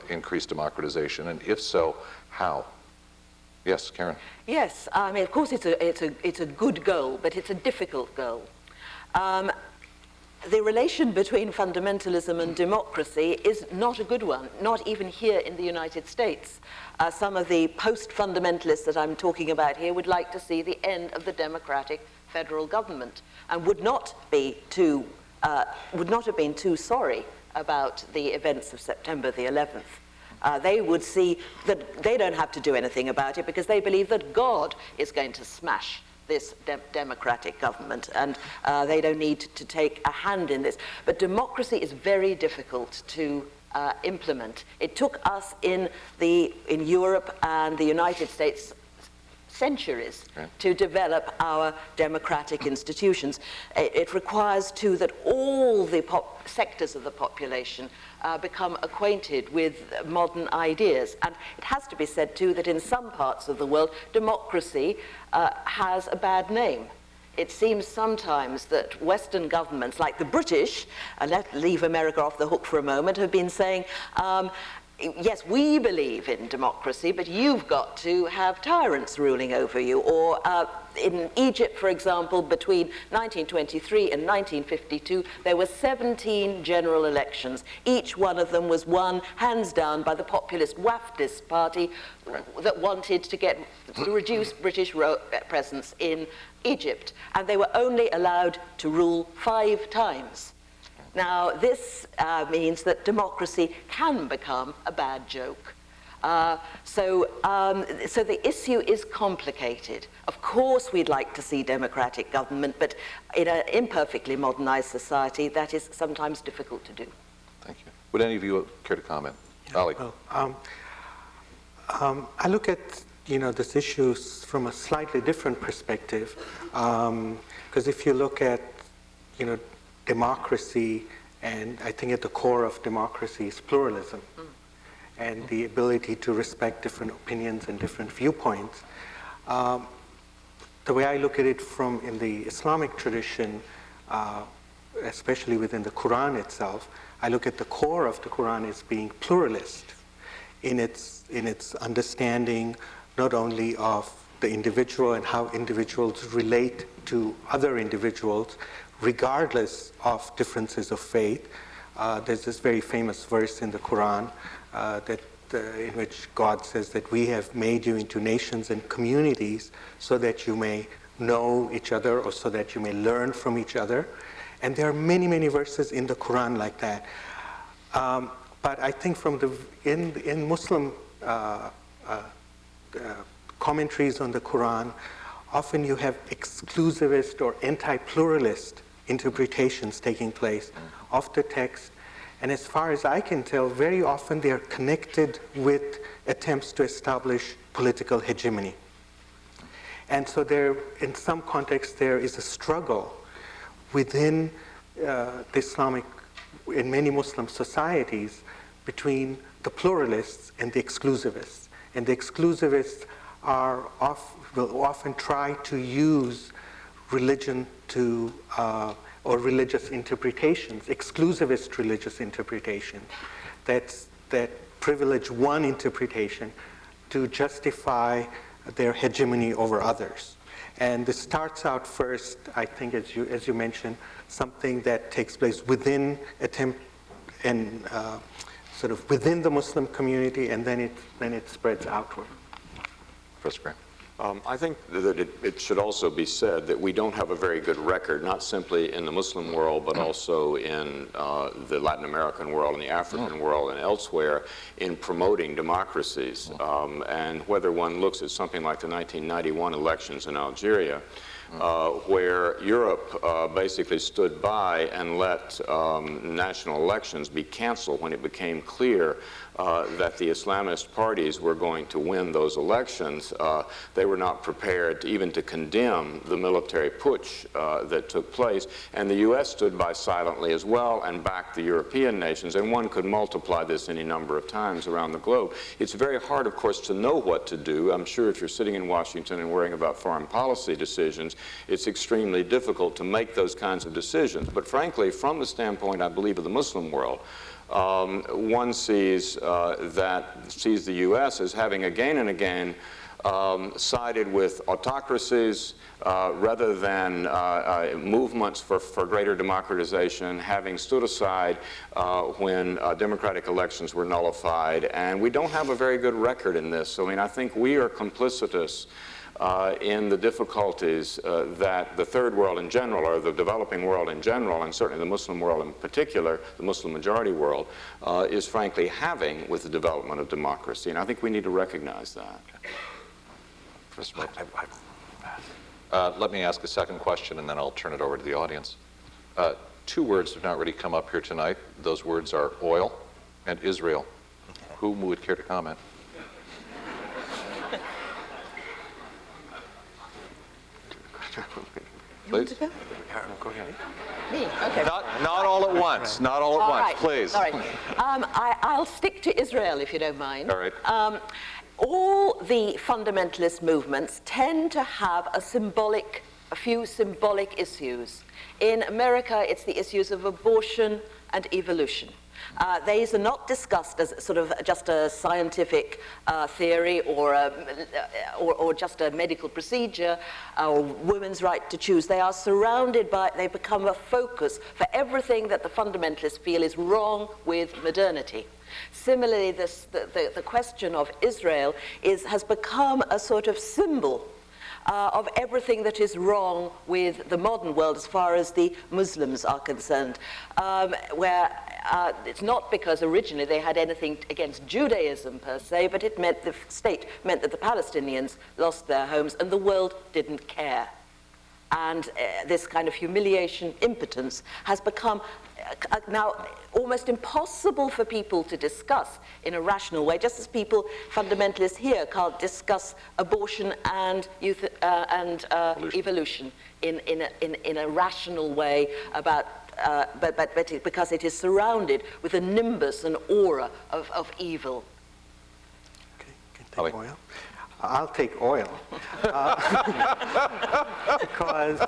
increased democratization? And if so, how? Yes, Karen. Yes, I mean, of course it's a good goal, but it's a difficult goal. The relation between fundamentalism and democracy is not a good one, not even here in the United States. Some of the post-fundamentalists that I'm talking about here would like to see the end of the democratic federal government and would not have been too sorry about the events of September the 11th. They would see that they don't have to do anything about it because they believe that God is going to smash this democratic government, and they don't need to take a hand in this. But democracy is very difficult to implement. It took us in Europe and the United States centuries to develop our democratic institutions. It requires, too, that all the sectors of the population become acquainted with modern ideas. And it has to be said, too, that in some parts of the world, democracy has a bad name. It seems sometimes that Western governments, like the British, and let's leave America off the hook for a moment, have been saying, yes, we believe in democracy, but you've got to have tyrants ruling over you. Or in Egypt, for example, between 1923 and 1952, there were 17 general elections. Each one of them was won, hands down, by the populist Waftist party that wanted to reduce British presence in Egypt. And they were only allowed to rule 5 times. Now, this means that democracy can become a bad joke. So the issue is complicated. Of course, we'd like to see democratic government, but in an imperfectly modernized society, that is sometimes difficult to do. Thank you. Would any of you care to comment? Ali. Well, I look at this issue from a slightly different perspective, because if you look at democracy, and I think at the core of democracy is pluralism and the ability to respect different opinions and different viewpoints. The way I look at it in the Islamic tradition, especially within the Quran itself, I look at the core of the Quran as being pluralist in its understanding not only of the individual and how individuals relate to other individuals, regardless of differences of faith. There's this very famous verse in the Quran in which God says that we have made you into nations and communities so that you may know each other or so that you may learn from each other. And there are many, many verses in the Quran like that. But I think in Muslim commentaries on the Quran, often you have exclusivist or anti-pluralist interpretations taking place of the text. And as far as I can tell, very often they are connected with attempts to establish political hegemony. And so in some contexts, there is a struggle within in many Muslim societies, between the pluralists and the exclusivists. And the exclusivists will often try to use religion or religious interpretations, exclusivist religious interpretation, that privilege one interpretation to justify their hegemony over others. And this starts out first, I think, as you mentioned, something that takes place within sort of within the Muslim community, and then it spreads outward. Professor Graham. I think that it should also be said that we don't have a very good record, not simply in the Muslim world, but also in the Latin American world and the African world and elsewhere, in promoting democracies. And whether one looks at something like the 1991 elections in Algeria, where Europe basically stood by and let national elections be canceled when it became clear that the Islamist parties were going to win those elections. They were not prepared even to condemn the military putsch that took place, and the U.S. stood by silently as well and backed the European nations, and one could multiply this any number of times around the globe. It's very hard, of course, to know what to do. I'm sure if you're sitting in Washington and worrying about foreign policy decisions, it's extremely difficult to make those kinds of decisions. But frankly, from the standpoint, I believe, of the Muslim world, one sees sees the U.S. as having again and again sided with autocracies rather than movements for greater democratization, having stood aside when democratic elections were nullified. And we don't have a very good record in this. So, I mean, I think we are complicitous in the difficulties that the third world in general, or the developing world in general, and certainly the Muslim world in particular, the Muslim majority world, is frankly having with the development of democracy. And I think we need to recognize that. Let me ask a second question, and then I'll turn it over to the audience. Two words have not really come up here tonight. Those words are oil and Israel. Who would care to comment? Please. Go ahead. Me? Okay. Not all at once. Not all at once, right. please. All right. I'll stick to Israel, if you don't mind. All right. All the fundamentalist movements tend to have a few symbolic issues. In America, it's the issues of abortion and evolution. These are not discussed as sort of just a scientific theory or just a medical procedure or women's right to choose. They are surrounded by, they become a focus for everything that the fundamentalists feel is wrong with modernity. Similarly, the question of Israel has become a sort of symbol of everything that is wrong with the modern world as far as the Muslims are concerned, where it's not because originally they had anything against Judaism per se, but it meant the state meant that the Palestinians lost their homes and the world didn't care. And this kind of humiliation, impotence, has become now almost impossible for people to discuss in a rational way, just as people, fundamentalists here, can't discuss abortion and evolution in a rational way about, because it is surrounded with a nimbus, an aura of evil. Okay, can take oil. I'll take oil. Because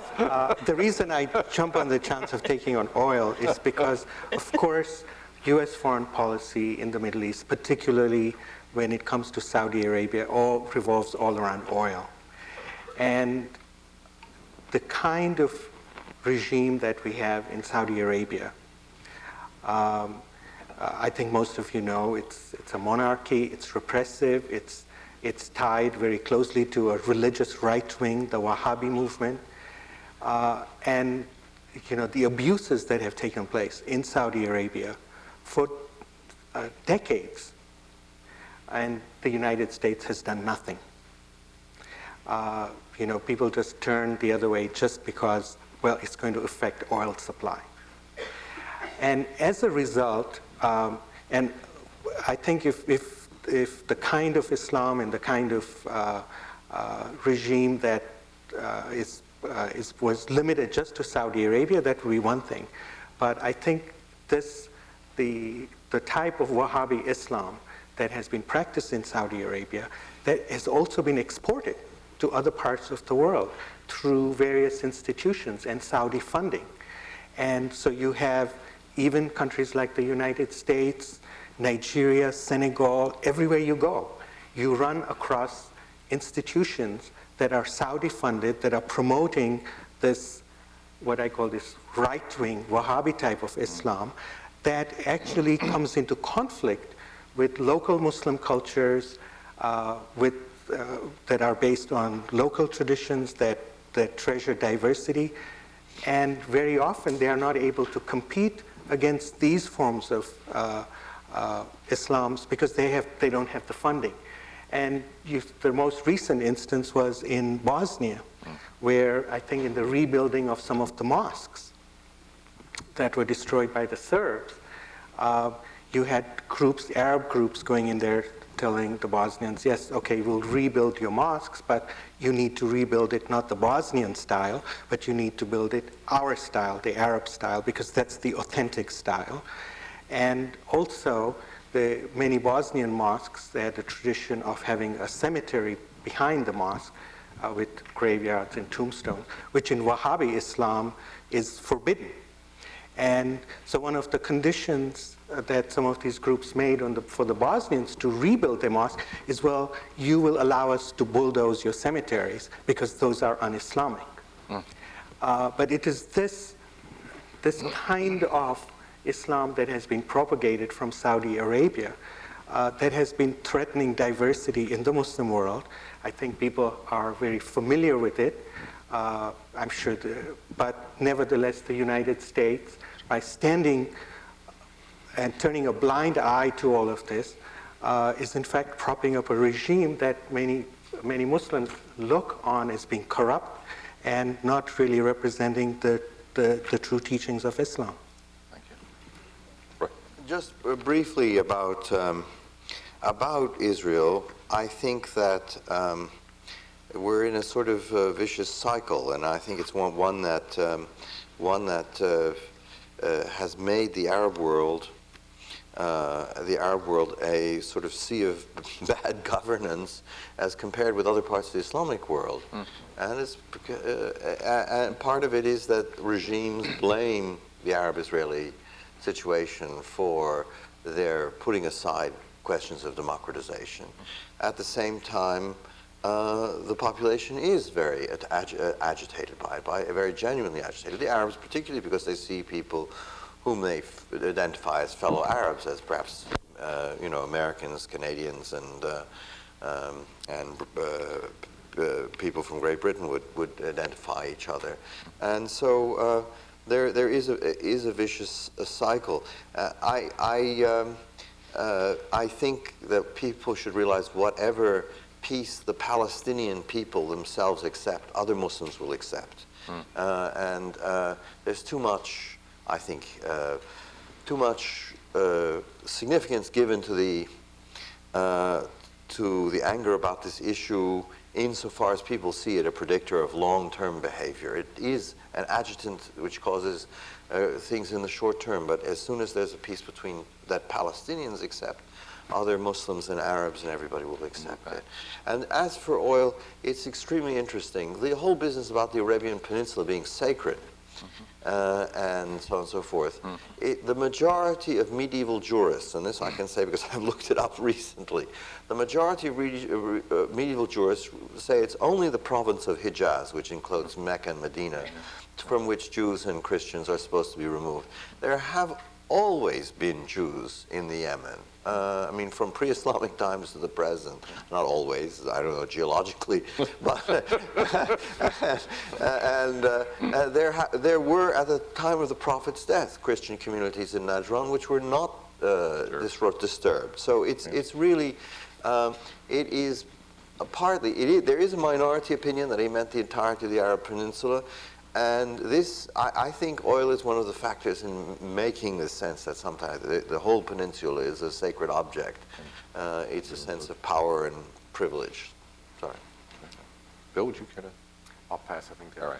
the reason I jump on the chance of taking on oil is because, of course, U.S. foreign policy in the Middle East, particularly when it comes to Saudi Arabia, all revolves all around oil. And the kind of regime that we have in Saudi Arabia, I think most of you know, it's a monarchy, it's repressive, it's tied very closely to a religious right wing, the Wahhabi movement, and the abuses that have taken place in Saudi Arabia for decades, and the United States has done nothing. People just turn the other way just because, well, it's going to affect oil supply. And as a result, and I think if the kind of Islam and the kind of regime that was limited just to Saudi Arabia, that would be one thing. But I think the type of Wahhabi Islam that has been practiced in Saudi Arabia, that has also been exported to other parts of the world through various institutions and Saudi funding. And so you have even countries like the United States, Nigeria, Senegal, everywhere you go, you run across institutions that are Saudi funded, that are promoting this, what I call this right-wing Wahhabi type of Islam, that actually comes into conflict with local Muslim cultures, that are based on local traditions that treasure diversity. And very often they are not able to compete against these forms of Islams because they don't have the funding. And the most recent instance was in Bosnia, where I think in the rebuilding of some of the mosques that were destroyed by the Serbs, you had groups, Arab groups going in there telling the Bosnians, yes, okay, we'll rebuild your mosques, but you need to rebuild it not the Bosnian style, but you need to build it our style, the Arab style, because that's the authentic style. And also, the many Bosnian mosques, they had a tradition of having a cemetery behind the mosque with graveyards and tombstones, which in Wahhabi Islam is forbidden. And so one of the conditions that some of these groups made for the Bosnians to rebuild their mosque is, well, you will allow us to bulldoze your cemeteries because those are un-Islamic. But it is this kind of Islam that has been propagated from Saudi Arabia that has been threatening diversity in the Muslim world. I think people are very familiar with it. I'm sure, but nevertheless, the United States, by standing and turning a blind eye to all of this, is in fact propping up a regime that many Muslims look on as being corrupt and not really representing the true teachings of Islam. Thank you. Roy. Just briefly about Israel, I think that we're in a sort of vicious cycle, and I think it's one that has made the Arab world a sort of sea of bad governance as compared with other parts of the Islamic world. And part of it is that regimes blame the Arab-Israeli situation for their putting aside questions of democratization. At the same time, the population is very agitated by it, very genuinely agitated. The Arabs, particularly because they see people whom they identify as fellow Arabs, as perhaps Americans, Canadians, and people from Great Britain would identify each other, and so there is a vicious cycle. I think that people should realize whatever peace the Palestinian people themselves accept, other Muslims will accept. And there's too much, I think, too much significance given to the anger about this issue insofar as people see it a predictor of long-term behavior. It is an adjutant which causes things in the short term, but as soon as there's a peace between that Palestinians accept, other Muslims and Arabs and everybody will accept it. And as for oil, it's extremely interesting. The whole business about the Arabian Peninsula being sacred and so on and so forth. The majority of medieval jurists, and this I can say because I've looked it up recently, the majority of medieval jurists say it's only the province of Hijaz, which includes Mecca and Medina, from which Jews and Christians are supposed to be removed. There have always been Jews in the Yemen. I mean, from pre-Islamic times to the present. Not always, I don't know, geologically, but there were at the time of the Prophet's death Christian communities in Najran which were not disturbed. So it's really it is partly there is a minority opinion that he meant the entirety of the Arab Peninsula. And this, I think oil is one of the factors in making this sense that sometimes the whole peninsula is a sacred object. It's a sense of power and privilege. Sorry. Bill, would you care to? I'll pass, I think. All right.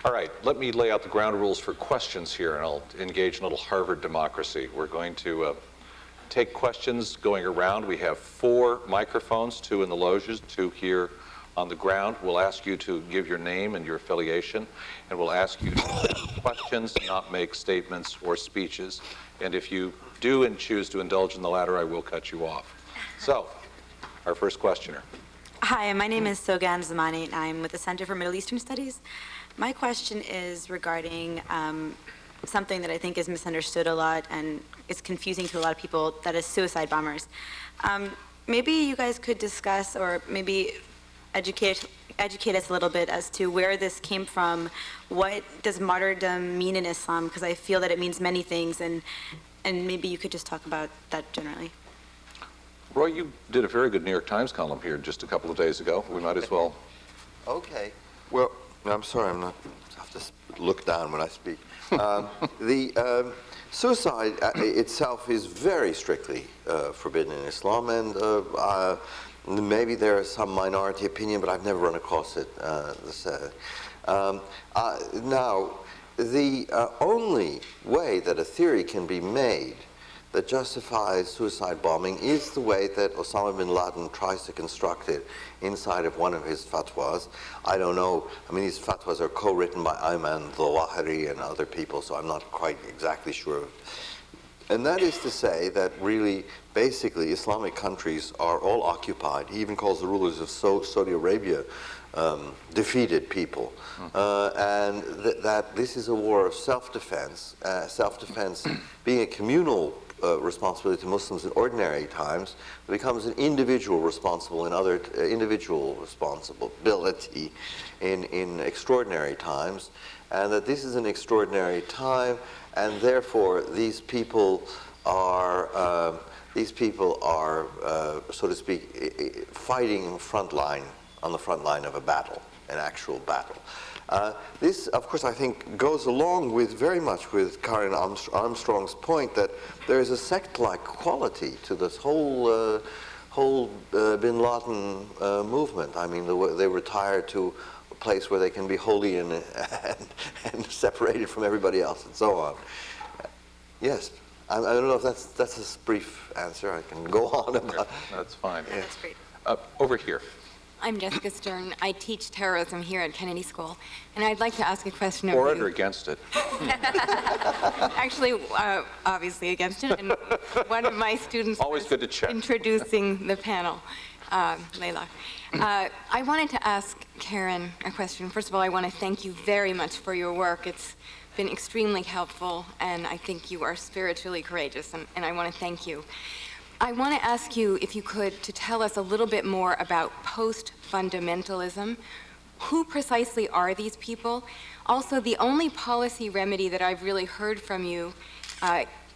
All right, let me lay out the ground rules for questions here, and I'll engage in a little Harvard democracy. We're going to take questions going around. We have 4 microphones, 2 in the loges, 2 here on the ground. We'll ask you to give your name and your affiliation, and we'll ask you to ask questions, not make statements or speeches. And if you do and choose to indulge in the latter, I will cut you off. So, our first questioner. Hi, my name is Sogan Zamani, and I'm with the Center for Middle Eastern Studies. My question is regarding something that I think is misunderstood a lot and is confusing to a lot of people, that is suicide bombers. Maybe you guys could discuss, or maybe educate us a little bit as to where this came from. What does martyrdom mean in Islam? Because I feel that it means many things, and maybe you could just talk about that generally. Roy, you did a very good New York Times column here just a couple of days ago. We might as well. Okay. Well, I'm sorry, I have to look down when I speak. The suicide itself is very strictly forbidden in Islam, and maybe there is some minority opinion, but I've never run across it. Now, the only way that a theory can be made that justifies suicide bombing is the way that Osama bin Laden tries to construct it inside of one of his fatwas. I don't know, I mean, these fatwas are co-written by Ayman Zawahiri and other people, so I'm not quite exactly sure. And that is to say that really, basically, Islamic countries are all occupied. He even calls the rulers of Saudi Arabia defeated people. And that this is a war of self-defense, self-defense being a communal responsibility to Muslims in ordinary times, becomes an individual responsible in other individual responsibility in extraordinary times, and that this is an extraordinary time, and therefore these people are so to speak fighting on the front line of a battle, an actual battle. This, of course, I think goes along with very much with Karen Armstrong's point that there is a sect-like quality to this whole Bin Laden movement. I mean, they retire to a place where they can be holy and separated from everybody else, and so on. Yes, I don't know if that's a brief answer. I can go on about. That's fine. Yeah. That's great. Over here. I'm Jessica Stern. I teach terrorism here at Kennedy School, and I'd like to ask a question of For it you. or against it? Actually, obviously against it, and one of my students Always was good to check. introducing the panel, Layla. I wanted to ask Karen a question. First of all, I want to thank you very much for your work. It's been extremely helpful, and I think you are spiritually courageous, and I want to thank you. I want to ask you, if you could, to tell us a little bit more about post-fundamentalism. Who precisely are these people? Also, the only policy remedy that I've really heard from you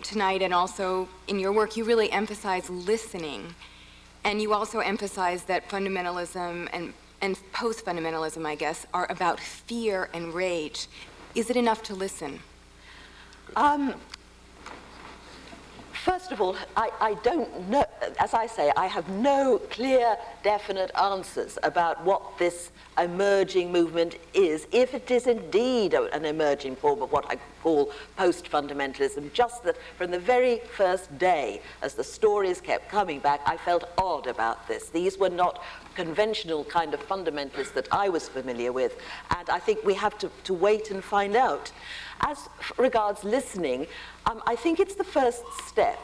tonight, and also in your work, you really emphasize listening. And you also emphasize that fundamentalism and post-fundamentalism, I guess, are about fear and rage. Is it enough to listen? First of all, I don't know, as I say, I have no clear, definite answers about what this emerging movement is, if it is indeed an emerging form of what I call post-fundamentalism. Just that from the very first day, as the stories kept coming back, I felt odd about this. These were not conventional kind of fundamentalists that I was familiar with, and I think we have to wait and find out. As regards listening, I think it's the first step.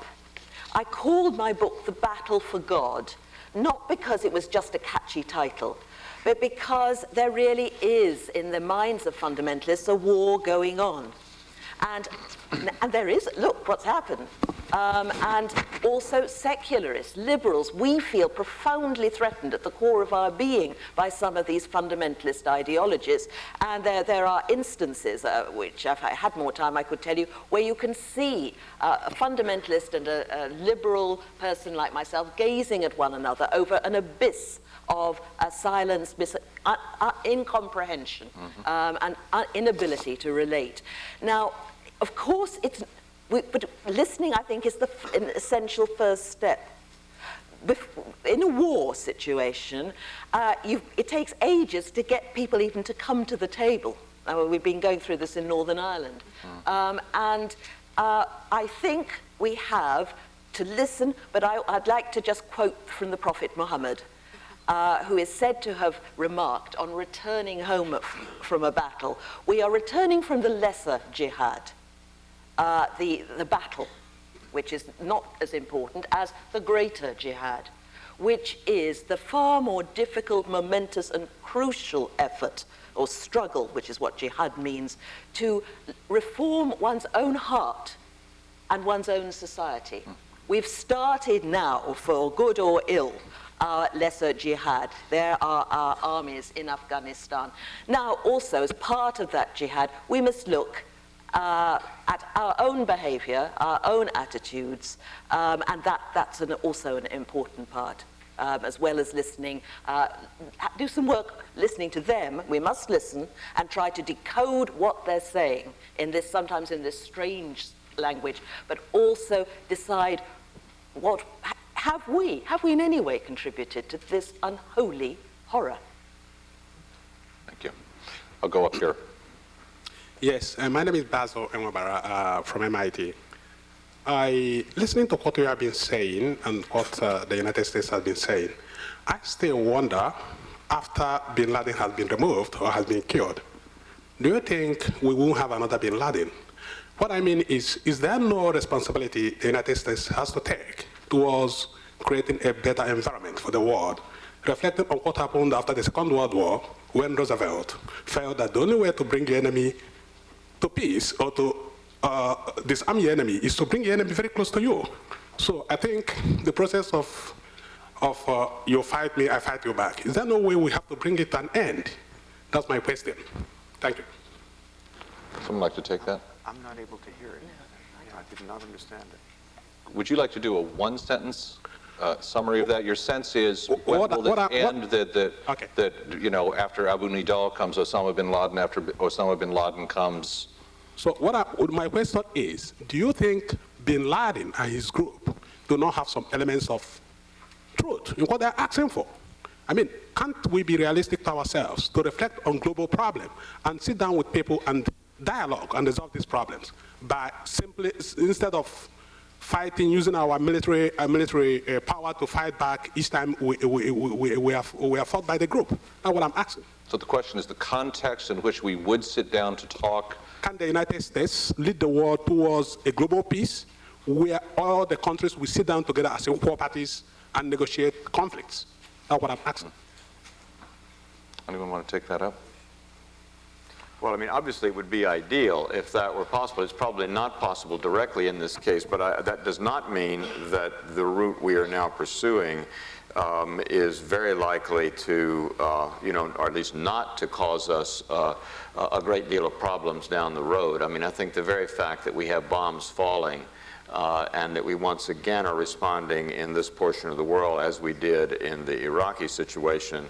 I called my book The Battle for God, not because it was just a catchy title, but because there really is, in the minds of fundamentalists, a war going on. And there is, look what's happened. And also secularists, liberals, we feel profoundly threatened at the core of our being by some of these fundamentalist ideologies. And there are instances, which if I had more time I could tell you, where you can see a fundamentalist and a liberal person like myself gazing at one another over an abyss of silence, incomprehension, and inability to relate. Now, of course, but listening, I think, is an essential first step. In a war situation, it takes ages to get people even to come to the table. We've been going through this in Northern Ireland. And I think we have to listen, but I'd like to just quote from the Prophet Muhammad, who is said to have remarked on returning home from a battle, we are returning from the lesser jihad, the battle, which is not as important as the greater jihad, which is the far more difficult, momentous, and crucial effort, or struggle, which is what jihad means, to reform one's own heart and one's own society. We've started now, for good or ill, our lesser jihad. There are our armies in Afghanistan. Now, also, as part of that jihad, we must look at our own behavior, our own attitudes, and that's also an important part. as well as listening, do some work listening to them. We must listen and try to decode what they're saying in this, sometimes in this strange language, but also decide what have we in any way contributed to this unholy horror? Thank you. I'll go up here. Yes, my name is Basil Enwabara from MIT. Listening to what you have been saying and what the United States has been saying, I still wonder, after bin Laden has been removed or has been killed, do you think we won't have another bin Laden? What I mean is there no responsibility the United States has to take towards creating a better environment for the world, reflecting on what happened after the Second World War when Roosevelt felt that the only way to bring the enemy to peace or to disarm the enemy is to bring the enemy very close to you. So I think the process of you fight me, I fight you back, is there no way we have to bring it to an end? That's my question. Thank you. Someone like to take that? I'm not able to hear it. I did not understand it. Would you like to do a one-sentence summary of that? Your sense is, when will it end that, you know, after Abu Nidal comes Osama bin Laden, after Osama bin Laden comes? So my question is, do you think bin Laden and his group do not have some elements of truth in what they're asking for? I mean, can't we be realistic to ourselves to reflect on global problem and sit down with people and dialogue and resolve these problems by simply, instead of fighting, using our military power to fight back each time we are fought by the group? That's what I'm asking. So the question is the context in which we would sit down to talk. Can the United States lead the world towards a global peace where all the countries will sit down together as equal parties and negotiate conflicts? That's what I'm asking. Anyone want to take that up? Well, I mean, obviously it would be ideal if that were possible. It's probably not possible directly in this case, but that does not mean that the route we are now pursuing is very likely to, you know, or at least not to cause us a great deal of problems down the road. I mean, I think the very fact that we have bombs falling and that we once again are responding in this portion of the world as we did in the Iraqi situation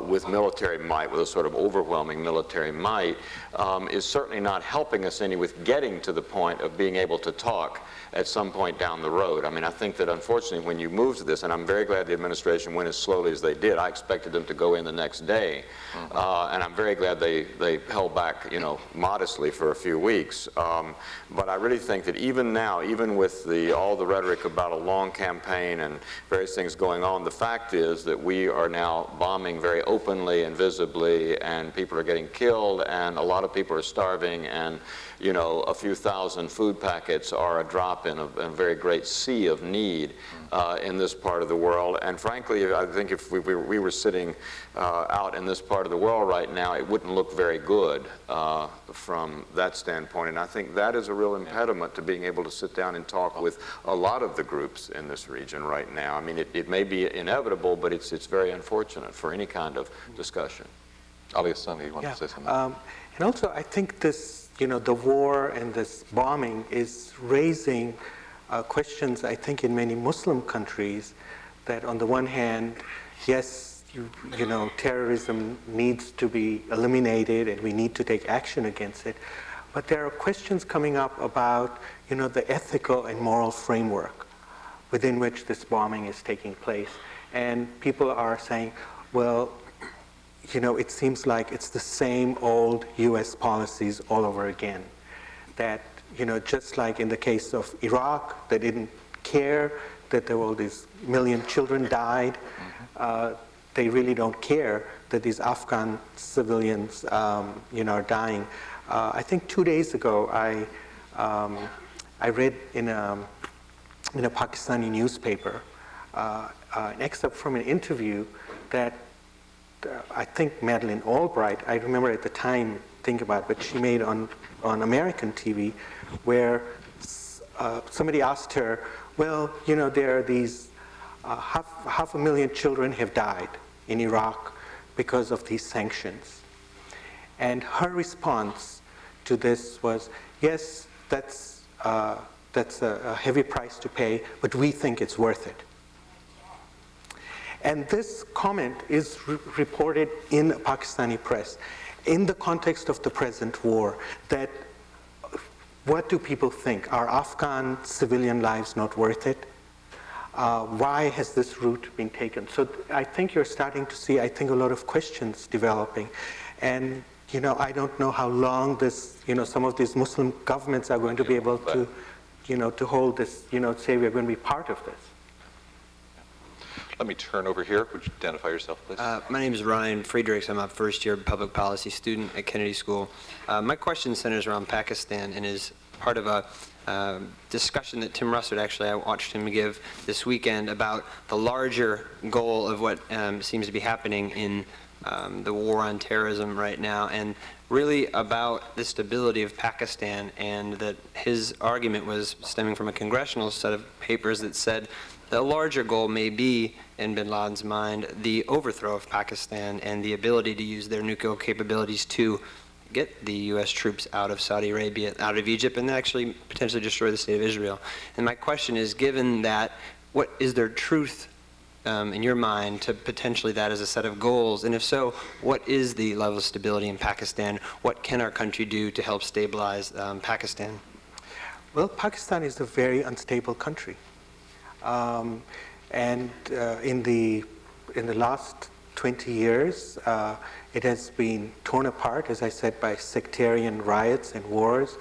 with military might, with a sort of overwhelming military might, is certainly not helping us any with getting to the point of being able to talk at some point down the road. I mean, I think that unfortunately when you move to this, and I'm very glad the administration went as slowly as they did. I expected them to go in the next day. And I'm very glad they held back, you know, modestly for a few weeks. But I really think that even now, even with all the rhetoric about a long campaign and various things going on, the fact is that we are now bombing very openly and visibly, and people are getting killed, and a lot of people are starving, and, you know, a few thousand food packets are a drop in a very great sea of need in this part of the world. And frankly, I think if we were sitting out in this part of the world right now, it wouldn't look very good from that standpoint. And I think that is a real impediment to being able to sit down and talk with a lot of the groups in this region right now. I mean, it may be inevitable, but it's very unfortunate for any kind of discussion. Ali Hassani, you want to say something? And also, I think this, you know, the war and this bombing is raising questions, I think, in many Muslim countries, that on the one hand, yes, you know, terrorism needs to be eliminated and we need to take action against it, but there are questions coming up about, you know, the ethical and moral framework within which this bombing is taking place. And people are saying, well, you know, it seems like it's the same old US policies all over again. That, you know, just like in the case of Iraq, they didn't care that there were all these million children died. They really don't care that these Afghan civilians, you know, are dying. I think 2 days ago, I read in a Pakistani newspaper an excerpt from an interview that I think Madeleine Albright, I remember at the time thinking about it, but she made on American TV, where somebody asked her, well, you know, there are these half 500,000 children have died in Iraq because of these sanctions. And her response to this was, yes, that's a heavy price to pay, but we think it's worth it. And this comment is reported in Pakistani press in the context of the present war, that what do people think? Are Afghan civilian lives not worth it? Why has this route been taken? So I think you're starting to see, I think, a lot of questions developing. And, you know, I don't know how long this, you know, some of these Muslim governments are going to be able to, you know, to hold this, you know, say we're going to be part of this. Let me turn over here. Would you identify yourself, please? My name is Ryan Friedrichs. I'm a first-year public policy student at Kennedy School. My question centers around Pakistan and is part of a discussion that Tim Russert, actually, I watched him give this weekend about the larger goal of what seems to be happening in the war on terrorism right now, and really about the stability of Pakistan, and that his argument was stemming from a congressional set of papers that said the larger goal may be, in bin Laden's mind, the overthrow of Pakistan and the ability to use their nuclear capabilities to get the U.S. troops out of Saudi Arabia, out of Egypt, and actually potentially destroy the state of Israel. And my question is, given that, what is there truth in your mind to potentially that as a set of goals? And if so, what is the level of stability in Pakistan? What can our country do to help stabilize Pakistan? Well, Pakistan is a very unstable country. In the last 20 years, it has been torn apart, as I said, by sectarian riots and wars,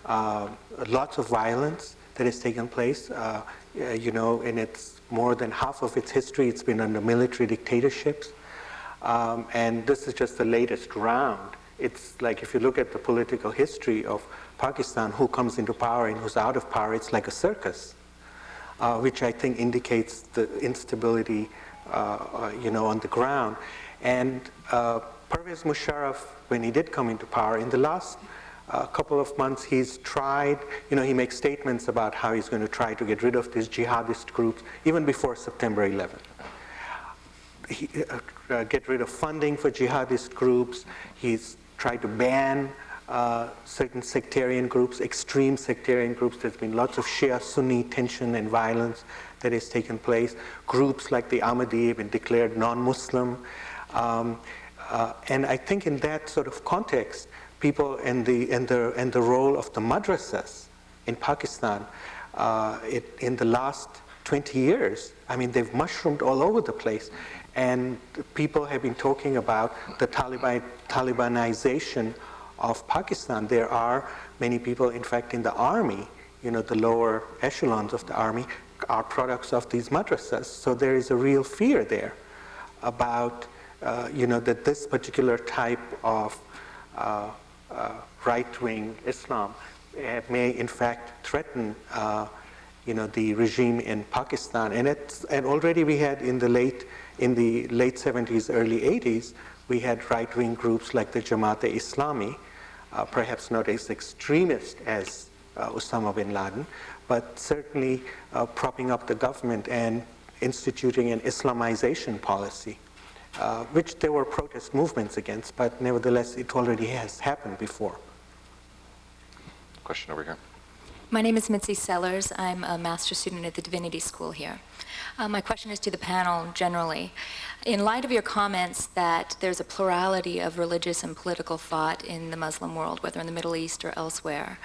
lots of violence that has taken place. You know, in its more than half of its history, it's been under military dictatorships. And this is just the latest round. It's like, if you look at the political history of Pakistan, who comes into power and who's out of power, it's like a circus. Which I think indicates the instability, you know, on the ground. And Pervez Musharraf, when he did come into power, in the last couple of months, he's tried, you know, he makes statements about how he's going to try to get rid of these jihadist groups, even before September 11th. Get rid of funding for jihadist groups. He's tried to ban certain sectarian groups, extreme sectarian groups. There's been lots of Shia-Sunni tension and violence that has taken place. Groups like the Ahmadi have been declared non-Muslim. And I think in that sort of context, people and the role of the madrasas in Pakistan in the last 20 years, I mean, they've mushroomed all over the place. And people have been talking about the Talibanization of Pakistan. There are many people, in fact, in the army, you know, the lower echelons of the army are products of these madrasas. So there is a real fear there about, you know, that this particular type of right-wing Islam may, in fact, threaten, you know, the regime in Pakistan. And already we had in the late 70s, early 80s, we had right-wing groups like the Jamaat-e-Islami, perhaps not as extremist as Osama bin Laden, but certainly propping up the government and instituting an Islamization policy, which there were protest movements against, but nevertheless it already has happened before. Question over here. My name is Mitzi Sellers. I'm a master's student at the Divinity School here. My question is to the panel generally. In light of your comments that there's a plurality of religious and political thought in the Muslim world, whether in the Middle East or elsewhere,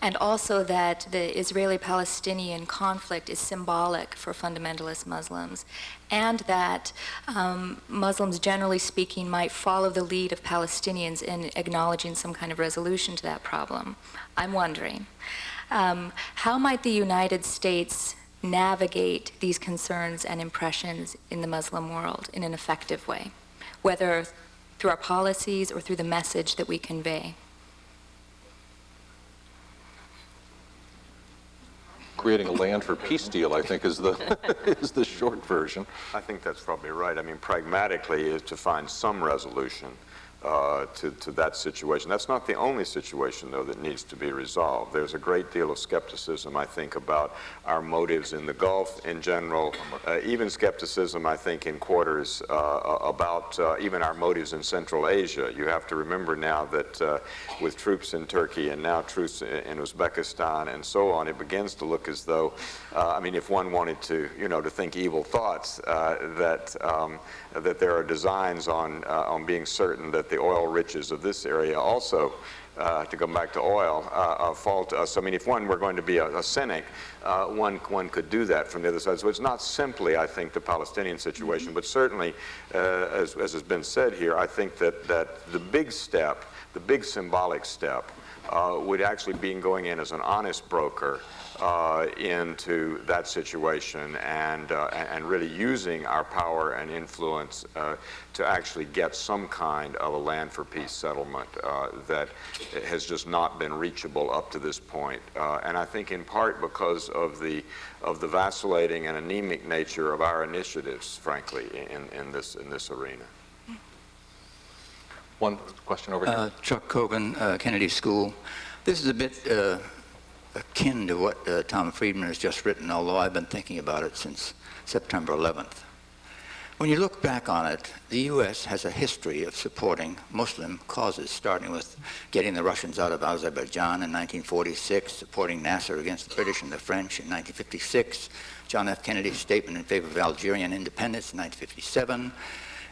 and also that the Israeli-Palestinian conflict is symbolic for fundamentalist Muslims, and that Muslims, generally speaking, might follow the lead of Palestinians in acknowledging some kind of resolution to that problem, I'm wondering, how might the United States navigate these concerns and impressions in the Muslim world in an effective way, whether through our policies or through the message that we convey? Creating a land for peace deal, I think, is the short version. I think that's probably right. I mean, pragmatically is to find some resolution to that situation. That's not the only situation, though, that needs to be resolved. There's a great deal of skepticism, I think, about our motives in the Gulf in general, even skepticism, I think, in quarters about even our motives in Central Asia. You have to remember now that with troops in Turkey and now troops in Uzbekistan and so on, it begins to look as though, I mean, if one wanted to, to think evil thoughts, that there are designs on being certain that the oil riches of this area also, to come back to oil, fall to us. I mean, if one were going to be a cynic, one could do that from the other side. So it's not simply, I think, the Palestinian situation, but certainly, as has been said here, I think that the big step, the big symbolic step, would actually be going in as an honest broker into that situation and really using our power and influence to actually get some kind of a land for peace settlement that has just not been reachable up to this point. And I think in part because of the vacillating and anemic nature of our initiatives, frankly, in this arena. One question over here. Chuck Cogan, Kennedy School. This is a bit akin to what Tom Friedman has just written, although I've been thinking about it since September 11th. When you look back on it, the U.S. has a history of supporting Muslim causes, starting with getting the Russians out of Azerbaijan in 1946, supporting Nasser against the British and the French in 1956, John F. Kennedy's statement in favor of Algerian independence in 1957,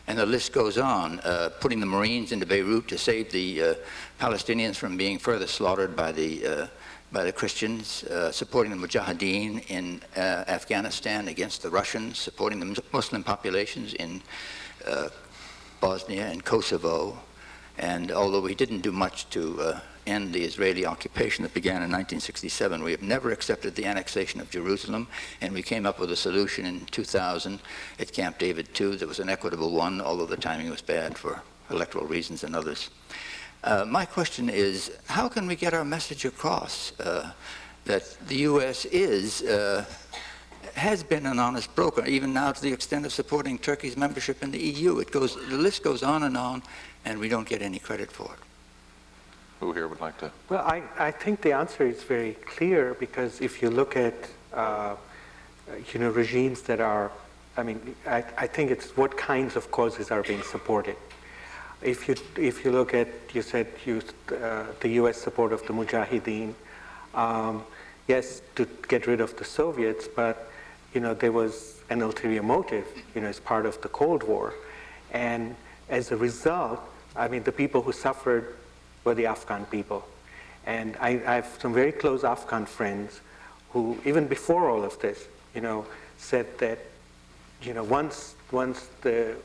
and the list goes on, putting the Marines into Beirut to save the Palestinians from being further slaughtered by the Christians, supporting the Mujahideen in Afghanistan against the Russians, supporting the Muslim populations in Bosnia and Kosovo. And although we didn't do much to end the Israeli occupation that began in 1967, we have never accepted the annexation of Jerusalem, and we came up with a solution in 2000 at Camp David II that was an equitable one, although the timing was bad for electoral reasons and others. My question is, how can we get our message across that the U.S. has been an honest broker, even now to the extent of supporting Turkey's membership in the EU? The list goes on, and we don't get any credit for it. Who here would like to? Well, I think the answer is very clear, because if you look at regimes that are, I think it's what kinds of causes are being supported. If you look at, you said the U.S. support of the Mujahideen, yes, to get rid of the Soviets, but there was an ulterior motive, as part of the Cold War, and as a result, the people who suffered were the Afghan people. And I have some very close Afghan friends who, even before all of this, said that, once the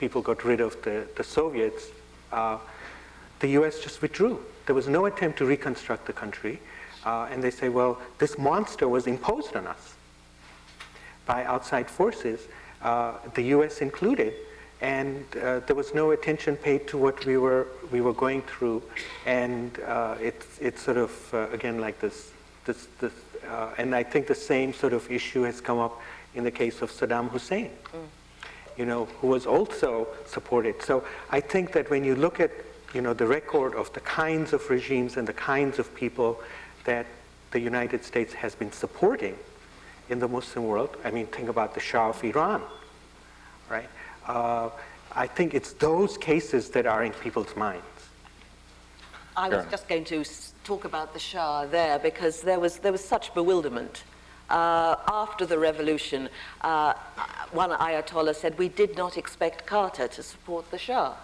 people got rid of the Soviets, the U.S. just withdrew. There was no attempt to reconstruct the country. And they say, well, this monster was imposed on us by outside forces, the U.S. included. And there was no attention paid to what we were going through, and it's sort of again like this, and I think the same sort of issue has come up in the case of Saddam Hussein, who was also supported. So I think that when you look at the record of the kinds of regimes and the kinds of people that the United States has been supporting in the Muslim world, think about the Shah of Iran, right? I think it's those cases that are in people's minds. I was just going to talk about the Shah there, because there was such bewilderment. After the revolution, one Ayatollah said, we did not expect Carter to support the Shah.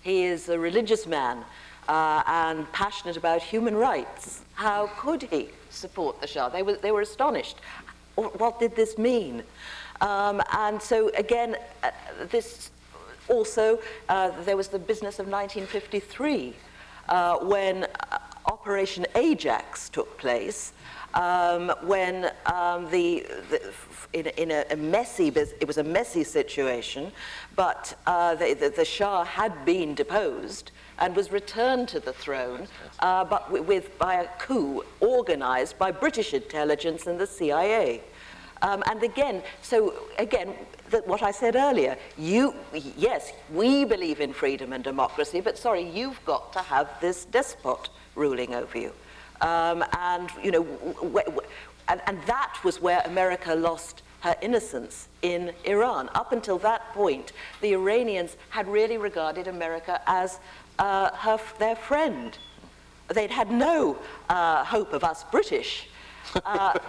He is a religious man and passionate about human rights. How could he support the Shah? They were astonished. What did this mean? And so again, this also, there was the business of 1953 when Operation Ajax took place, when it was a messy situation, but the Shah had been deposed and was returned to the throne, but by a coup organized by British intelligence and the CIA. And again, what I said earlier, yes, we believe in freedom and democracy, but sorry, you've got to have this despot ruling over you. And, you know, and that was where America lost her innocence in Iran. Up until that point, the Iranians had really regarded America as their friend. They'd had no hope of us British. But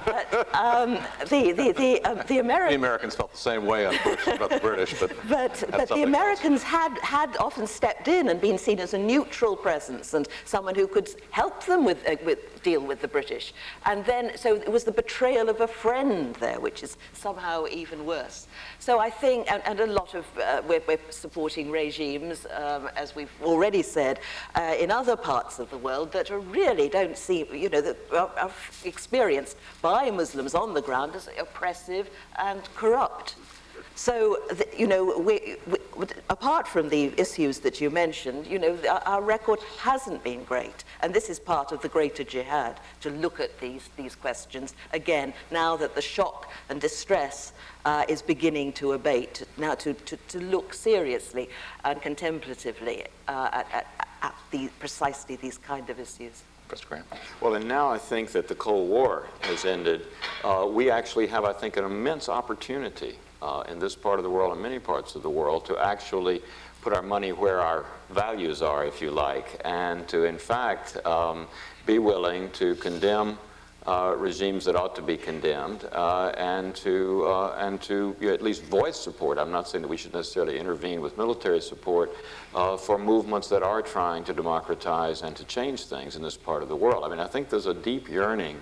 the Americans felt the same way about the British, but the Americans had often stepped in and been seen as a neutral presence and someone who could help them deal with the British. And then, so it was the betrayal of a friend there, which is somehow even worse. So I think, and a lot of, we're supporting regimes, as we've already said, in other parts of the world that really don't seem, you know, that are experienced by Muslims on the ground as oppressive and corrupt. So, you know, apart from the issues that you mentioned, you know, our record hasn't been great. And this is part of the greater jihad, to look at these questions again, now that the shock and distress is beginning to abate, now to look seriously and contemplatively at precisely these kind of issues. Mr. Graham. Well, and now I think that the Cold War has ended. We actually have, I think, an immense opportunity in this part of the world and many parts of the world to actually put our money where our values are, if you like, and to, in fact, be willing to condemn regimes that ought to be condemned, and to at least voice support. I'm not saying that we should necessarily intervene with military support for movements that are trying to democratize and to change things in this part of the world. I mean, I think there's a deep yearning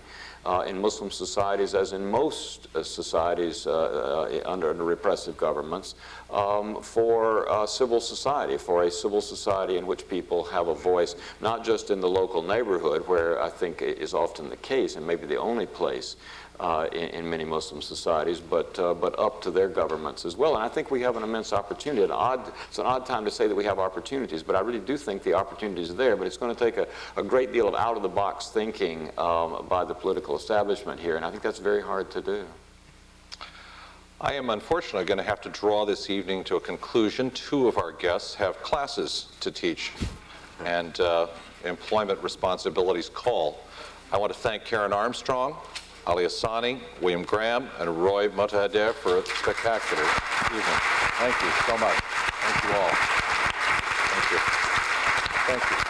in Muslim societies, as in most societies under repressive governments, for civil society, for a civil society in which people have a voice, not just in the local neighborhood, where I think is often the case, and maybe the only place in many Muslim societies, but up to their governments as well. And I think we have an immense opportunity. It's an odd time to say that we have opportunities, but I really do think the opportunities are there, but it's going to take a great deal of out-of-the-box thinking by the political establishment here, and I think that's very hard to do. I am unfortunately going to have to draw this evening to a conclusion. Two of our guests have classes to teach, and employment responsibilities call. I want to thank Karen Armstrong, Ali Hassani, William Graham, and Roy Motahedeh for a spectacular evening. Thank you so much. Thank you all. Thank you. Thank you.